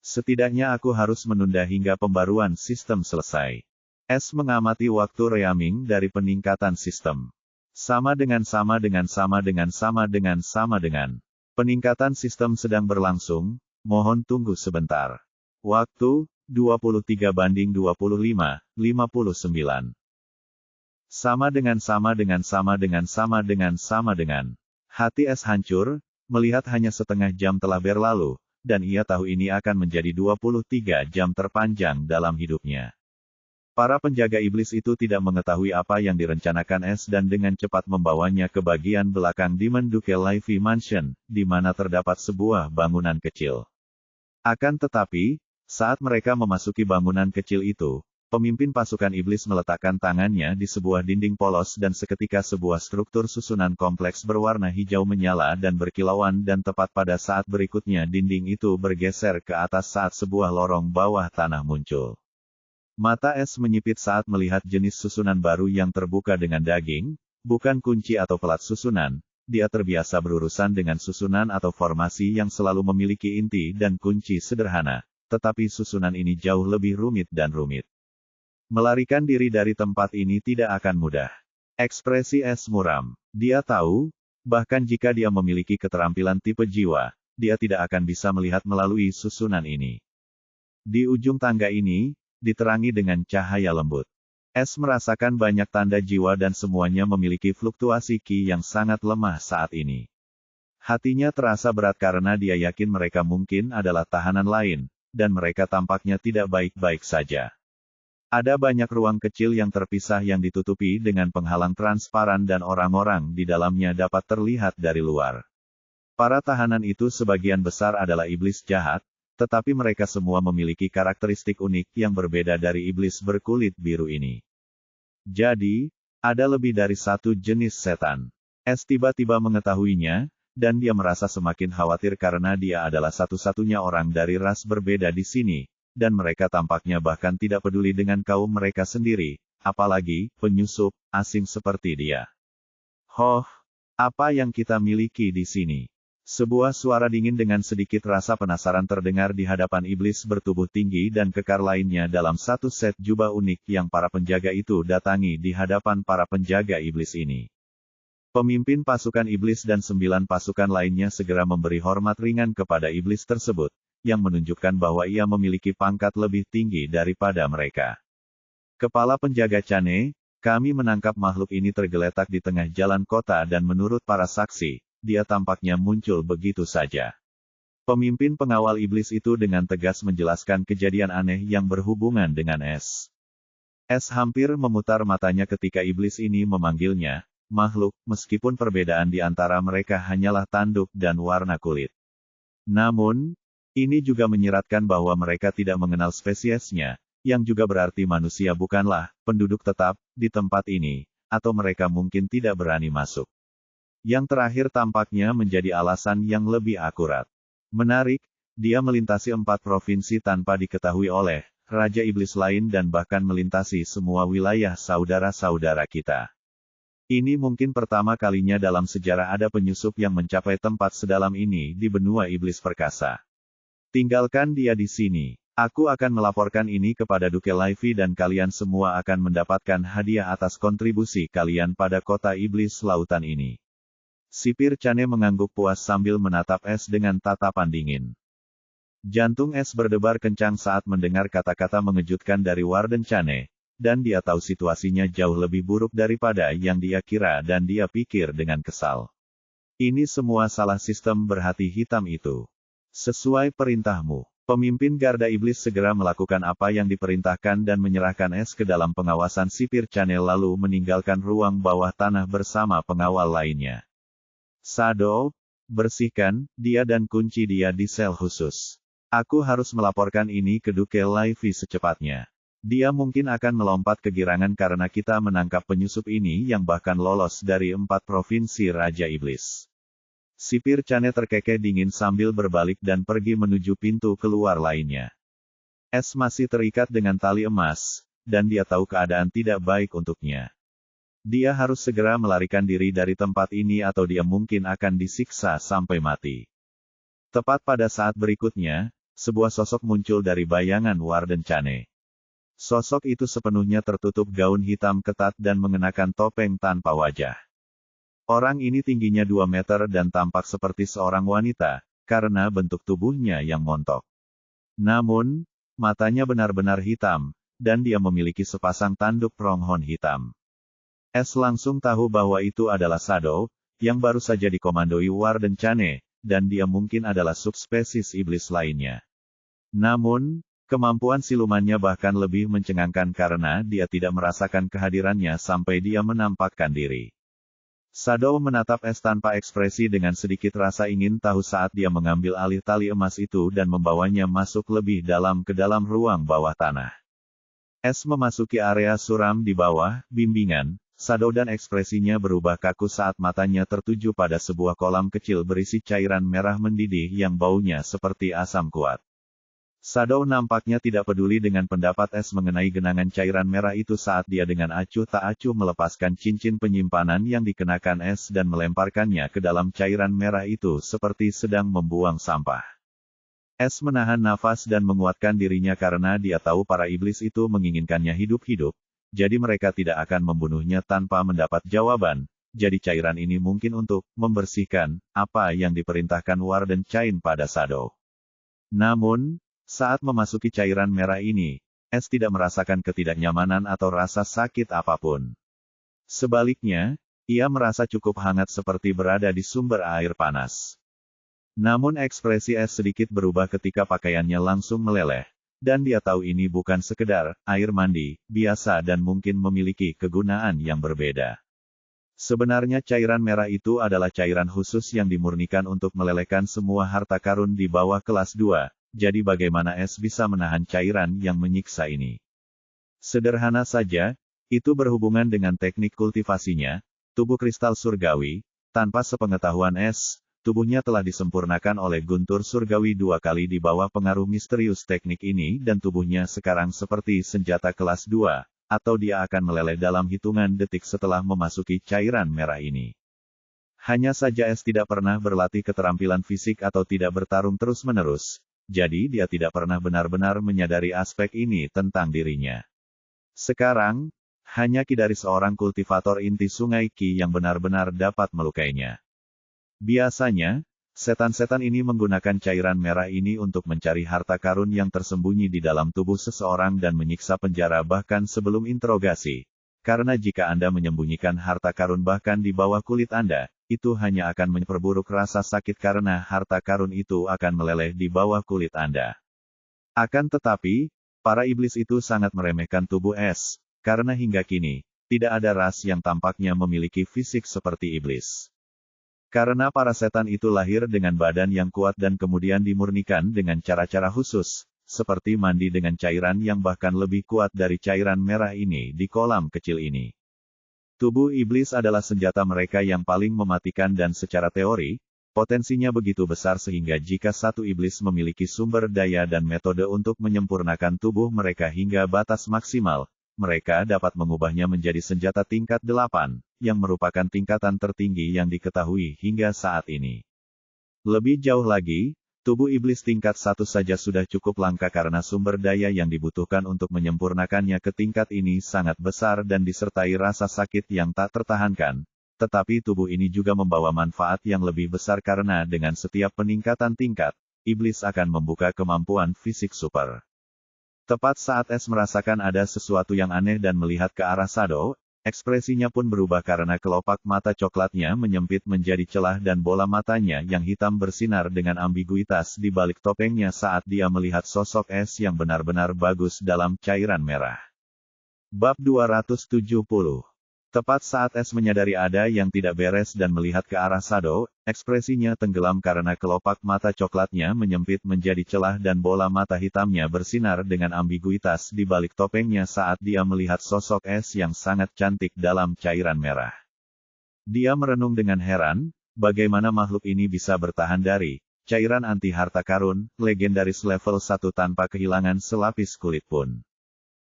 [SPEAKER 1] Setidaknya aku harus menunda hingga pembaruan sistem selesai. Es mengamati waktu reaming dari peningkatan sistem. Sama dengan. Peningkatan sistem sedang berlangsung, mohon tunggu sebentar. Waktu, 23:25, 59. Sama dengan. Hati Es hancur, melihat hanya setengah jam telah berlalu, dan ia tahu ini akan menjadi 23 jam terpanjang dalam hidupnya. Para penjaga iblis itu tidak mengetahui apa yang direncanakan Es dan dengan cepat membawanya ke bagian belakang Demon Duke Livy Mansion, di mana terdapat sebuah bangunan kecil. Akan tetapi, saat mereka memasuki bangunan kecil itu, pemimpin pasukan iblis meletakkan tangannya di sebuah dinding polos dan seketika sebuah struktur susunan kompleks berwarna hijau menyala dan berkilauan dan tepat pada saat berikutnya dinding itu bergeser ke atas saat sebuah lorong bawah tanah muncul. Mata Es menyipit saat melihat jenis susunan baru yang terbuka dengan daging, bukan kunci atau pelat susunan. Dia terbiasa berurusan dengan susunan atau formasi yang selalu memiliki inti dan kunci sederhana, tetapi susunan ini jauh lebih rumit dan rumit. Melarikan diri dari tempat ini tidak akan mudah. Ekspresi Es muram. Dia tahu, bahkan jika dia memiliki keterampilan tipe jiwa, dia tidak akan bisa melihat melalui susunan ini. Di ujung tangga ini, diterangi dengan cahaya lembut. Es merasakan banyak tanda jiwa dan semuanya memiliki fluktuasi ki yang sangat lemah saat ini. Hatinya terasa berat karena dia yakin mereka mungkin adalah tahanan lain, dan mereka tampaknya tidak baik-baik saja. Ada banyak ruang kecil yang terpisah yang ditutupi dengan penghalang transparan dan orang-orang di dalamnya dapat terlihat dari luar. Para tahanan itu sebagian besar adalah iblis jahat, tetapi mereka semua memiliki karakteristik unik yang berbeda dari iblis berkulit biru ini. Jadi, ada lebih dari satu jenis setan. Es tiba-tiba mengetahuinya, dan dia merasa semakin khawatir karena dia adalah satu-satunya orang dari ras berbeda di sini, dan mereka tampaknya bahkan tidak peduli dengan kaum mereka sendiri, apalagi penyusup asing seperti dia. Hoh, apa yang kita miliki di sini? Sebuah suara dingin dengan sedikit rasa penasaran terdengar di hadapan iblis bertubuh tinggi dan kekar lainnya dalam satu set jubah unik yang para penjaga itu datangi di hadapan para penjaga iblis ini. Pemimpin pasukan iblis dan 9 pasukan lainnya segera memberi hormat ringan kepada iblis tersebut, yang menunjukkan bahwa ia memiliki pangkat lebih tinggi daripada mereka. Kepala penjaga Cane, kami menangkap makhluk ini tergeletak di tengah jalan kota dan menurut para saksi, dia tampaknya muncul begitu saja. Pemimpin pengawal iblis itu dengan tegas menjelaskan kejadian aneh yang berhubungan dengan Es. Es hampir memutar matanya ketika iblis ini memanggilnya makhluk, meskipun perbedaan di antara mereka hanyalah tanduk dan warna kulit. Namun, ini juga menyiratkan bahwa mereka tidak mengenal spesiesnya, yang juga berarti manusia bukanlah penduduk tetap di tempat ini, atau mereka mungkin tidak berani masuk. Yang terakhir tampaknya menjadi alasan yang lebih akurat. Menarik, dia melintasi 4 provinsi tanpa diketahui oleh Raja Iblis lain dan bahkan melintasi semua wilayah saudara-saudara kita. Ini mungkin pertama kalinya dalam sejarah ada penyusup yang mencapai tempat sedalam ini di benua iblis perkasa. Tinggalkan dia di sini. Aku akan melaporkan ini kepada Duke Livy dan kalian semua akan mendapatkan hadiah atas kontribusi kalian pada kota iblis lautan ini. Sipir Chane mengangguk puas sambil menatap Es dengan tatapan dingin. Jantung Es berdebar kencang saat mendengar kata-kata mengejutkan dari Warden Chane, dan dia tahu situasinya jauh lebih buruk daripada yang dia kira dan dia pikir dengan kesal. Ini semua salah sistem berhati hitam itu. Sesuai perintahmu. Pemimpin Garda Iblis segera melakukan apa yang diperintahkan dan menyerahkan Es ke dalam pengawasan Sipir Chane lalu meninggalkan ruang bawah tanah bersama pengawal lainnya. Shadow, bersihkan dia dan kunci dia di sel khusus. Aku harus melaporkan ini ke Duke Livy secepatnya. Dia mungkin akan melompat kegirangan karena kita menangkap penyusup ini yang bahkan lolos dari 4 provinsi Raja Iblis. Sipir Chane terkekeh dingin sambil berbalik dan pergi menuju pintu keluar lainnya. Es masih terikat dengan tali emas, dan dia tahu keadaan tidak baik untuknya. Dia harus segera melarikan diri dari tempat ini atau dia mungkin akan disiksa sampai mati. Tepat pada saat berikutnya, sebuah sosok muncul dari bayangan Warden Chane. Sosok itu sepenuhnya tertutup gaun hitam ketat dan mengenakan topeng tanpa wajah. Orang ini tingginya 2 meter dan tampak seperti seorang wanita, karena bentuk tubuhnya yang montok. Namun, matanya benar-benar hitam, dan dia memiliki sepasang tanduk pronghorn hitam. Es langsung tahu bahwa itu adalah Shadow, yang baru saja dikomandoi Warden Chane, dan dia mungkin adalah subspesies iblis lainnya. Namun, kemampuan silumannya bahkan lebih mencengangkan karena dia tidak merasakan kehadirannya sampai dia menampakkan diri. Shadow menatap Es tanpa ekspresi dengan sedikit rasa ingin tahu saat dia mengambil alih tali emas itu dan membawanya masuk lebih dalam ke dalam ruang bawah tanah. Es memasuki area suram di bawah bimbingan, Shadow dan ekspresinya berubah kaku saat matanya tertuju pada sebuah kolam kecil berisi cairan merah mendidih yang baunya seperti asam kuat. Shadow nampaknya tidak peduli dengan pendapat Es mengenai genangan cairan merah itu saat dia dengan acuh tak acuh melepaskan cincin penyimpanan yang dikenakan Es dan melemparkannya ke dalam cairan merah itu seperti sedang membuang sampah. Es menahan nafas dan menguatkan dirinya karena dia tahu para iblis itu menginginkannya hidup-hidup, jadi mereka tidak akan membunuhnya tanpa mendapat jawaban, jadi cairan ini mungkin untuk membersihkan apa yang diperintahkan Warden Chane pada Shadow. Namun, saat memasuki cairan merah ini, Es tidak merasakan ketidaknyamanan atau rasa sakit apapun. Sebaliknya, ia merasa cukup hangat seperti berada di sumber air panas. Namun ekspresi Es sedikit berubah ketika pakaiannya langsung meleleh, dan dia tahu ini bukan sekedar air mandi biasa dan mungkin memiliki kegunaan yang berbeda. Sebenarnya cairan merah itu adalah cairan khusus yang dimurnikan untuk melelehkan semua harta karun di bawah kelas 2. Jadi bagaimana Es bisa menahan cairan yang menyiksa ini? Sederhana saja, itu berhubungan dengan teknik kultivasinya, tubuh kristal surgawi. Tanpa sepengetahuan Es, tubuhnya telah disempurnakan oleh guntur surgawi 2 kali di bawah pengaruh misterius teknik ini dan tubuhnya sekarang seperti senjata kelas 2, atau dia akan meleleh dalam hitungan detik setelah memasuki cairan merah ini. Hanya saja Es tidak pernah berlatih keterampilan fisik atau tidak bertarung terus-menerus. Jadi dia tidak pernah benar-benar menyadari aspek ini tentang dirinya. Sekarang, hanya Ki dari seorang kultivator inti sungai Ki yang benar-benar dapat melukainya. Biasanya, setan-setan ini menggunakan cairan merah ini untuk mencari harta karun yang tersembunyi di dalam tubuh seseorang dan menyiksa penjara bahkan sebelum interogasi. Karena jika Anda menyembunyikan harta karun bahkan di bawah kulit Anda, itu hanya akan memperburuk rasa sakit karena harta karun itu akan meleleh di bawah kulit Anda. Akan tetapi, para iblis itu sangat meremehkan tubuh Es, karena hingga kini, tidak ada ras yang tampaknya memiliki fisik seperti iblis. Karena para setan itu lahir dengan badan yang kuat dan kemudian dimurnikan dengan cara-cara khusus, seperti mandi dengan cairan yang bahkan lebih kuat dari cairan merah ini di kolam kecil ini. Tubuh iblis adalah senjata mereka yang paling mematikan dan secara teori, potensinya begitu besar sehingga jika satu iblis memiliki sumber daya dan metode untuk menyempurnakan tubuh mereka hingga batas maksimal, mereka dapat mengubahnya menjadi senjata tingkat 8, yang merupakan tingkatan tertinggi yang diketahui hingga saat ini. Lebih jauh lagi, Tubuh iblis tingkat 1 saja sudah cukup langka karena sumber daya yang dibutuhkan untuk menyempurnakannya ke tingkat ini sangat besar dan disertai rasa sakit yang tak tertahankan. Tetapi tubuh ini juga membawa manfaat yang lebih besar karena dengan setiap peningkatan tingkat, iblis akan membuka kemampuan fisik super. Tepat saat Es merasakan ada sesuatu yang aneh dan melihat ke arah Shadow, ekspresinya pun berubah karena kelopak mata coklatnya menyempit menjadi celah dan bola matanya yang hitam bersinar dengan ambiguitas di balik topengnya saat dia melihat sosok Es yang benar-benar bagus dalam cairan merah. Bab 270. Tepat saat Es menyadari ada yang tidak beres dan melihat ke arah Shadow, ekspresinya tenggelam karena kelopak mata coklatnya menyempit menjadi celah dan bola mata hitamnya bersinar dengan ambiguitas di balik topengnya saat dia melihat sosok Es yang sangat cantik dalam cairan merah. Dia merenung dengan heran, bagaimana makhluk ini bisa bertahan dari cairan anti harta karun, legendaris level 1 tanpa kehilangan selapis kulit pun.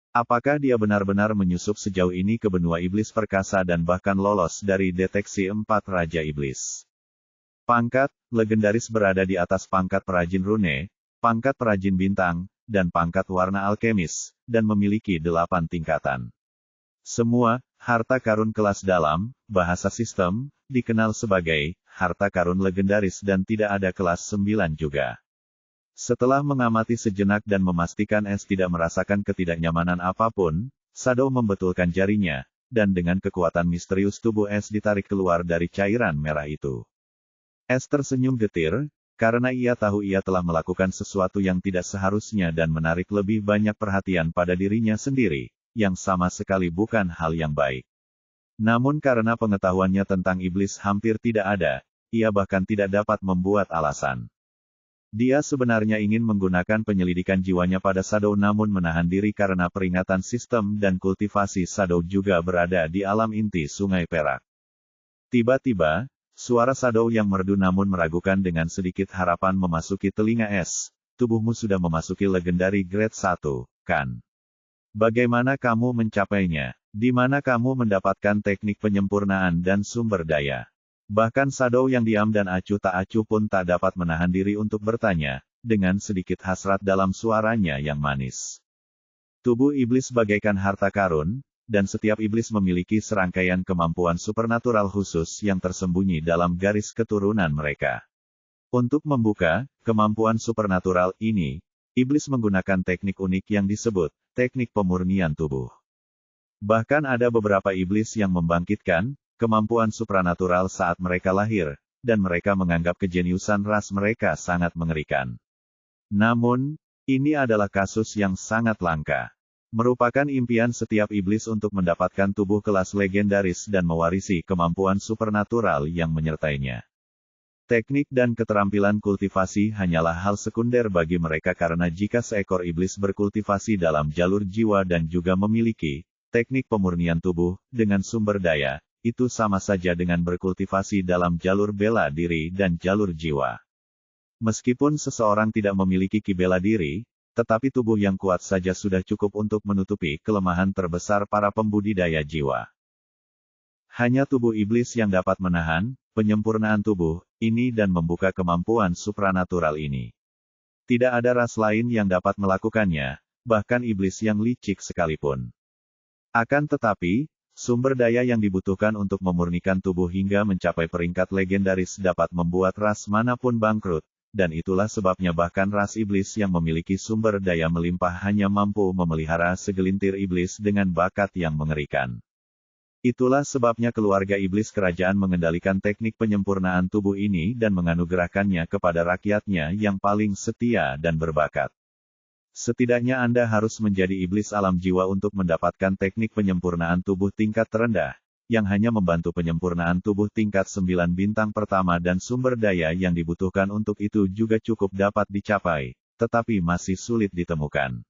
[SPEAKER 1] Apakah dia benar-benar menyusup sejauh ini ke benua iblis perkasa dan bahkan lolos dari deteksi 4 Raja Iblis? Pangkat, legendaris berada di atas pangkat perajin rune, pangkat perajin bintang, dan pangkat warna alkemis, dan memiliki 8 tingkatan. Semua, harta karun kelas dalam, bahasa sistem, dikenal sebagai harta karun legendaris dan tidak ada kelas 9 juga. Setelah mengamati sejenak dan memastikan Es tidak merasakan ketidaknyamanan apapun, Shadow membetulkan jarinya, dan dengan kekuatan misterius tubuh Es ditarik keluar dari cairan merah itu. Es tersenyum getir, karena ia tahu ia telah melakukan sesuatu yang tidak seharusnya dan menarik lebih banyak perhatian pada dirinya sendiri, yang sama sekali bukan hal yang baik. Namun karena pengetahuannya tentang iblis hampir tidak ada, ia bahkan tidak dapat membuat alasan. Dia sebenarnya ingin menggunakan penyelidikan jiwanya pada Shadow namun menahan diri karena peringatan sistem dan kultivasi Shadow juga berada di alam inti Sungai Perak. Tiba-tiba, suara Shadow yang merdu namun meragukan dengan sedikit harapan memasuki telinga Es. Tubuhmu sudah memasuki legendary grade 1, kan? Bagaimana kamu mencapainya? Di mana kamu mendapatkan teknik penyempurnaan dan sumber daya? Bahkan Shadow yang diam dan acuh tak acuh pun tak dapat menahan diri untuk bertanya, dengan sedikit hasrat dalam suaranya yang manis. Tubuh iblis bagaikan harta karun, dan setiap iblis memiliki serangkaian kemampuan supernatural khusus yang tersembunyi dalam garis keturunan mereka. Untuk membuka kemampuan supernatural ini, iblis menggunakan teknik unik yang disebut teknik pemurnian tubuh. Bahkan ada beberapa iblis yang membangkitkan kemampuan supranatural saat mereka lahir, dan mereka menganggap kejeniusan ras mereka sangat mengerikan. Namun, ini adalah kasus yang sangat langka. Merupakan impian setiap iblis untuk mendapatkan tubuh kelas legendaris dan mewarisi kemampuan supernatural yang menyertainya. Teknik dan keterampilan kultivasi hanyalah hal sekunder bagi mereka karena jika seekor iblis berkultivasi dalam jalur jiwa dan juga memiliki teknik pemurnian tubuh dengan sumber daya, itu sama saja dengan berkultivasi dalam jalur bela diri dan jalur jiwa. Meskipun seseorang tidak memiliki ki bela diri, tetapi tubuh yang kuat saja sudah cukup untuk menutupi kelemahan terbesar para pembudidaya jiwa. Hanya tubuh iblis yang dapat menahan penyempurnaan tubuh ini dan membuka kemampuan supranatural ini. Tidak ada ras lain yang dapat melakukannya, bahkan iblis yang licik sekalipun. Akan tetapi, sumber daya yang dibutuhkan untuk memurnikan tubuh hingga mencapai peringkat legendaris dapat membuat ras manapun bangkrut, dan itulah sebabnya bahkan ras iblis yang memiliki sumber daya melimpah hanya mampu memelihara segelintir iblis dengan bakat yang mengerikan. Itulah sebabnya keluarga iblis kerajaan mengendalikan teknik penyempurnaan tubuh ini dan menganugerahkannya kepada rakyatnya yang paling setia dan berbakat. Setidaknya Anda harus menjadi iblis alam jiwa untuk mendapatkan teknik penyempurnaan tubuh tingkat terendah, yang hanya membantu penyempurnaan tubuh tingkat 9 bintang pertama dan sumber daya yang dibutuhkan untuk itu juga cukup dapat dicapai, tetapi masih sulit ditemukan.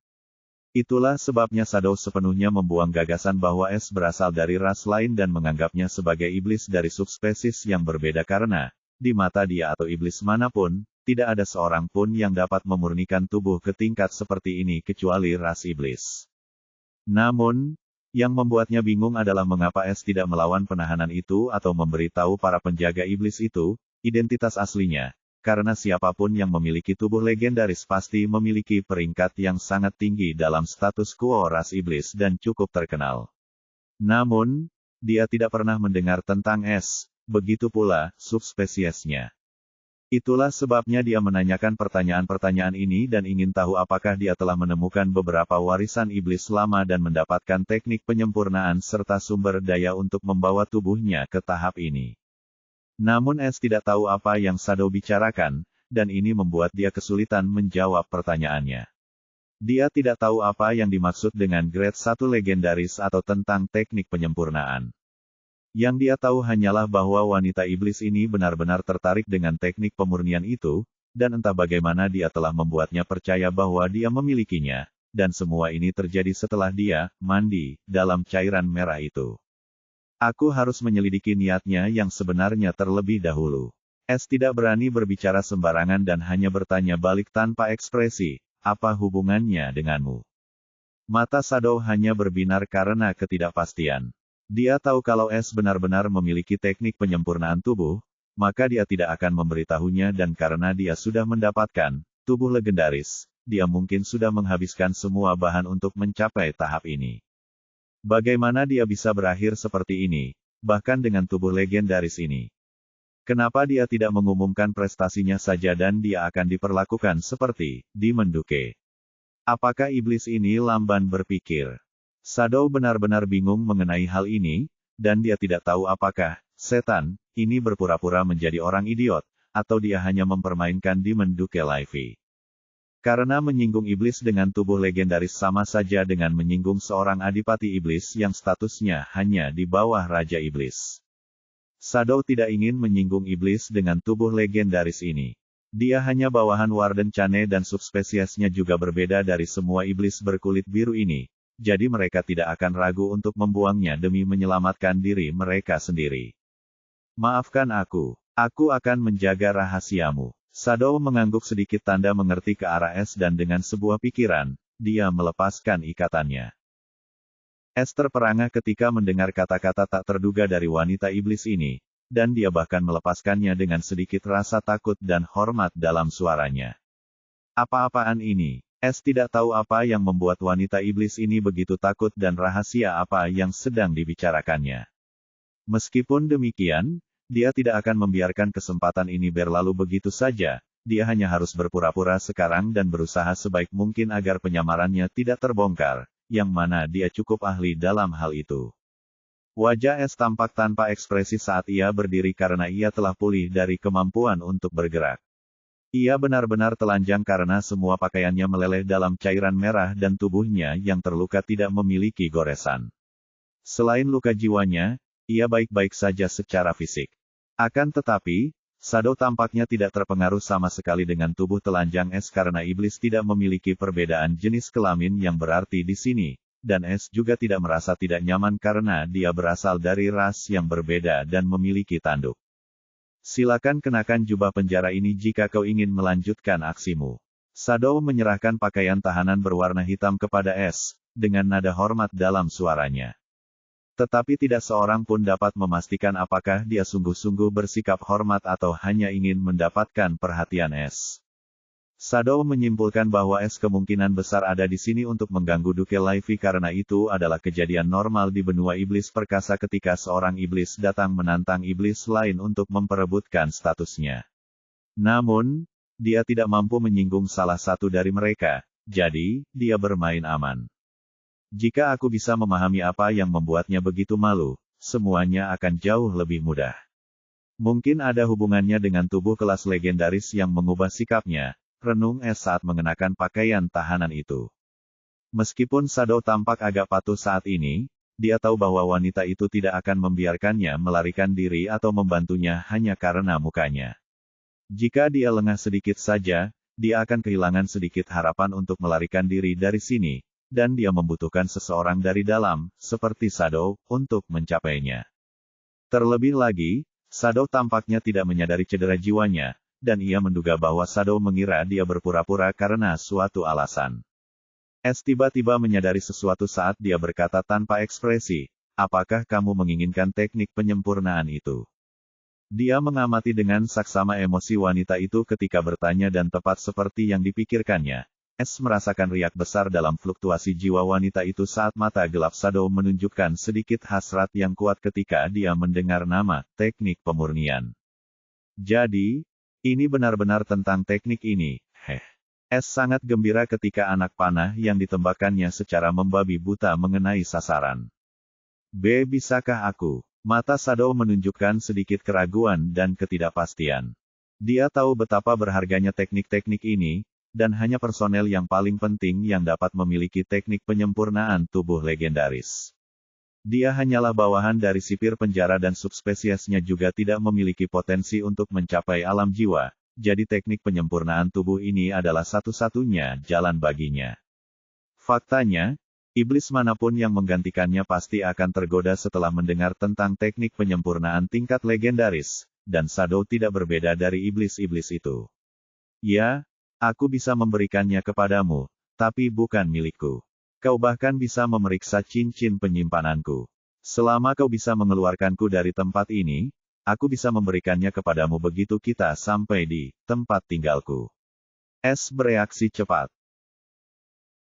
[SPEAKER 1] Itulah sebabnya Shadow sepenuhnya membuang gagasan bahwa Es berasal dari ras lain dan menganggapnya sebagai iblis dari subspesies yang berbeda karena, di mata dia atau iblis manapun, tidak ada seorang pun yang dapat memurnikan tubuh ke tingkat seperti ini kecuali ras iblis. Namun, yang membuatnya bingung adalah mengapa Es tidak melawan penahanan itu atau memberitahu para penjaga iblis itu, identitas aslinya, karena siapapun yang memiliki tubuh legendaris pasti memiliki peringkat yang sangat tinggi dalam status quo ras iblis dan cukup terkenal. Namun, dia tidak pernah mendengar tentang es, begitu pula subspesiesnya. Itulah sebabnya dia menanyakan pertanyaan-pertanyaan ini dan ingin tahu apakah dia telah menemukan beberapa warisan iblis lama dan mendapatkan teknik penyempurnaan serta sumber daya untuk membawa tubuhnya ke tahap ini. Namun Es tidak tahu apa yang Shadow bicarakan, dan ini membuat dia kesulitan menjawab pertanyaannya. Dia tidak tahu apa yang dimaksud dengan grade 1 legendaris atau tentang teknik penyempurnaan. Yang dia tahu hanyalah bahwa wanita iblis ini benar-benar tertarik dengan teknik pemurnian itu, dan entah bagaimana dia telah membuatnya percaya bahwa dia memilikinya, dan semua ini terjadi setelah dia mandi dalam cairan merah itu. Aku harus menyelidiki niatnya yang sebenarnya terlebih dahulu. Es tidak berani berbicara sembarangan dan hanya bertanya balik tanpa ekspresi, apa hubungannya denganmu? Mata Shadow hanya berbinar karena ketidakpastian. Dia tahu kalau Es benar-benar memiliki teknik penyempurnaan tubuh, maka dia tidak akan memberitahunya dan karena dia sudah mendapatkan tubuh legendaris, dia mungkin sudah menghabiskan semua bahan untuk mencapai tahap ini. Bagaimana dia bisa berakhir seperti ini, bahkan dengan tubuh legendaris ini? Kenapa dia tidak mengumumkan prestasinya saja dan dia akan diperlakukan seperti di Menduke? Apakah iblis ini lamban berpikir? Shadow benar-benar bingung mengenai hal ini, dan dia tidak tahu apakah setan ini berpura-pura menjadi orang idiot, atau dia hanya mempermainkan Demon Duke Levi. Karena menyinggung iblis dengan tubuh legendaris sama saja dengan menyinggung seorang adipati iblis yang statusnya hanya di bawah Raja Iblis. Shadow tidak ingin menyinggung iblis dengan tubuh legendaris ini. Dia hanya bawahan Warden Chane dan subspesiesnya juga berbeda dari semua iblis berkulit biru ini. Jadi mereka tidak akan ragu untuk membuangnya demi menyelamatkan diri mereka sendiri. Maafkan aku akan menjaga rahasiamu. Shadow mengangguk sedikit tanda mengerti ke arah Es dan dengan sebuah pikiran, dia melepaskan ikatannya. Es terperangah ketika mendengar kata-kata tak terduga dari wanita iblis ini, dan dia bahkan melepaskannya dengan sedikit rasa takut dan hormat dalam suaranya. Apa-apaan ini? Es tidak tahu apa yang membuat wanita iblis ini begitu takut dan rahasia apa yang sedang dibicarakannya. Meskipun demikian, dia tidak akan membiarkan kesempatan ini berlalu begitu saja, dia hanya harus berpura-pura sekarang dan berusaha sebaik mungkin agar penyamarannya tidak terbongkar, yang mana dia cukup ahli dalam hal itu. Wajah Es tampak tanpa ekspresi saat ia berdiri karena ia telah pulih dari kemampuan untuk bergerak. Ia benar-benar telanjang karena semua pakaiannya meleleh dalam cairan merah dan tubuhnya yang terluka tidak memiliki goresan. Selain luka jiwanya, ia baik-baik saja secara fisik. Akan tetapi, Shadow tampaknya tidak terpengaruh sama sekali dengan tubuh telanjang Es karena iblis tidak memiliki perbedaan jenis kelamin yang berarti di sini, dan Es juga tidak merasa tidak nyaman karena dia berasal dari ras yang berbeda dan memiliki tanduk. Silakan kenakan jubah penjara ini jika kau ingin melanjutkan aksimu. Shadow menyerahkan pakaian tahanan berwarna hitam kepada Es, dengan nada hormat dalam suaranya. Tetapi tidak seorang pun dapat memastikan apakah dia sungguh-sungguh bersikap hormat atau hanya ingin mendapatkan perhatian Es. Shadow menyimpulkan bahwa Es kemungkinan besar ada di sini untuk mengganggu Duke Levi karena itu adalah kejadian normal di benua iblis perkasa ketika seorang iblis datang menantang iblis lain untuk memperebutkan statusnya. Namun, dia tidak mampu menyinggung salah satu dari mereka, jadi, dia bermain aman. Jika aku bisa memahami apa yang membuatnya begitu malu, semuanya akan jauh lebih mudah. Mungkin ada hubungannya dengan tubuh kelas legendaris yang mengubah sikapnya, renung Es saat mengenakan pakaian tahanan itu. Meskipun Shadow tampak agak patuh saat ini, dia tahu bahwa wanita itu tidak akan membiarkannya melarikan diri atau membantunya hanya karena mukanya. Jika dia lengah sedikit saja, dia akan kehilangan sedikit harapan untuk melarikan diri dari sini, dan dia membutuhkan seseorang dari dalam, seperti Shadow, untuk mencapainya. Terlebih lagi, Shadow tampaknya tidak menyadari cedera jiwanya, dan ia menduga bahwa Shadow mengira dia berpura-pura karena suatu alasan. Es tiba-tiba menyadari sesuatu saat dia berkata tanpa ekspresi, apakah kamu menginginkan teknik penyempurnaan itu? Dia mengamati dengan saksama emosi wanita itu ketika bertanya dan tepat seperti yang dipikirkannya. S merasakan riak besar dalam fluktuasi jiwa wanita itu saat mata gelap Shadow menunjukkan sedikit hasrat yang kuat ketika dia mendengar nama, teknik pemurnian. Jadi, ini benar-benar tentang teknik ini, heh. S sangat gembira ketika anak panah yang ditembakkannya secara membabi buta mengenai sasaran. B. Bisakah aku? Mata Shadow menunjukkan sedikit keraguan dan ketidakpastian. Dia tahu betapa berharganya teknik-teknik ini, dan hanya personel yang paling penting yang dapat memiliki teknik penyempurnaan tubuh legendaris. Dia hanyalah bawahan dari sipir penjara dan subspesiesnya juga tidak memiliki potensi untuk mencapai alam jiwa, jadi teknik penyempurnaan tubuh ini adalah satu-satunya jalan baginya. Faktanya, iblis manapun yang menggantikannya pasti akan tergoda setelah mendengar tentang teknik penyempurnaan tingkat legendaris, dan Shadow tidak berbeda dari iblis-iblis itu. Ya, aku bisa memberikannya kepadamu, tapi bukan milikku. Kau bahkan bisa memeriksa cincin penyimpananku. Selama kau bisa mengeluarkanku dari tempat ini, aku bisa memberikannya kepadamu begitu kita sampai di tempat tinggalku. S bereaksi cepat.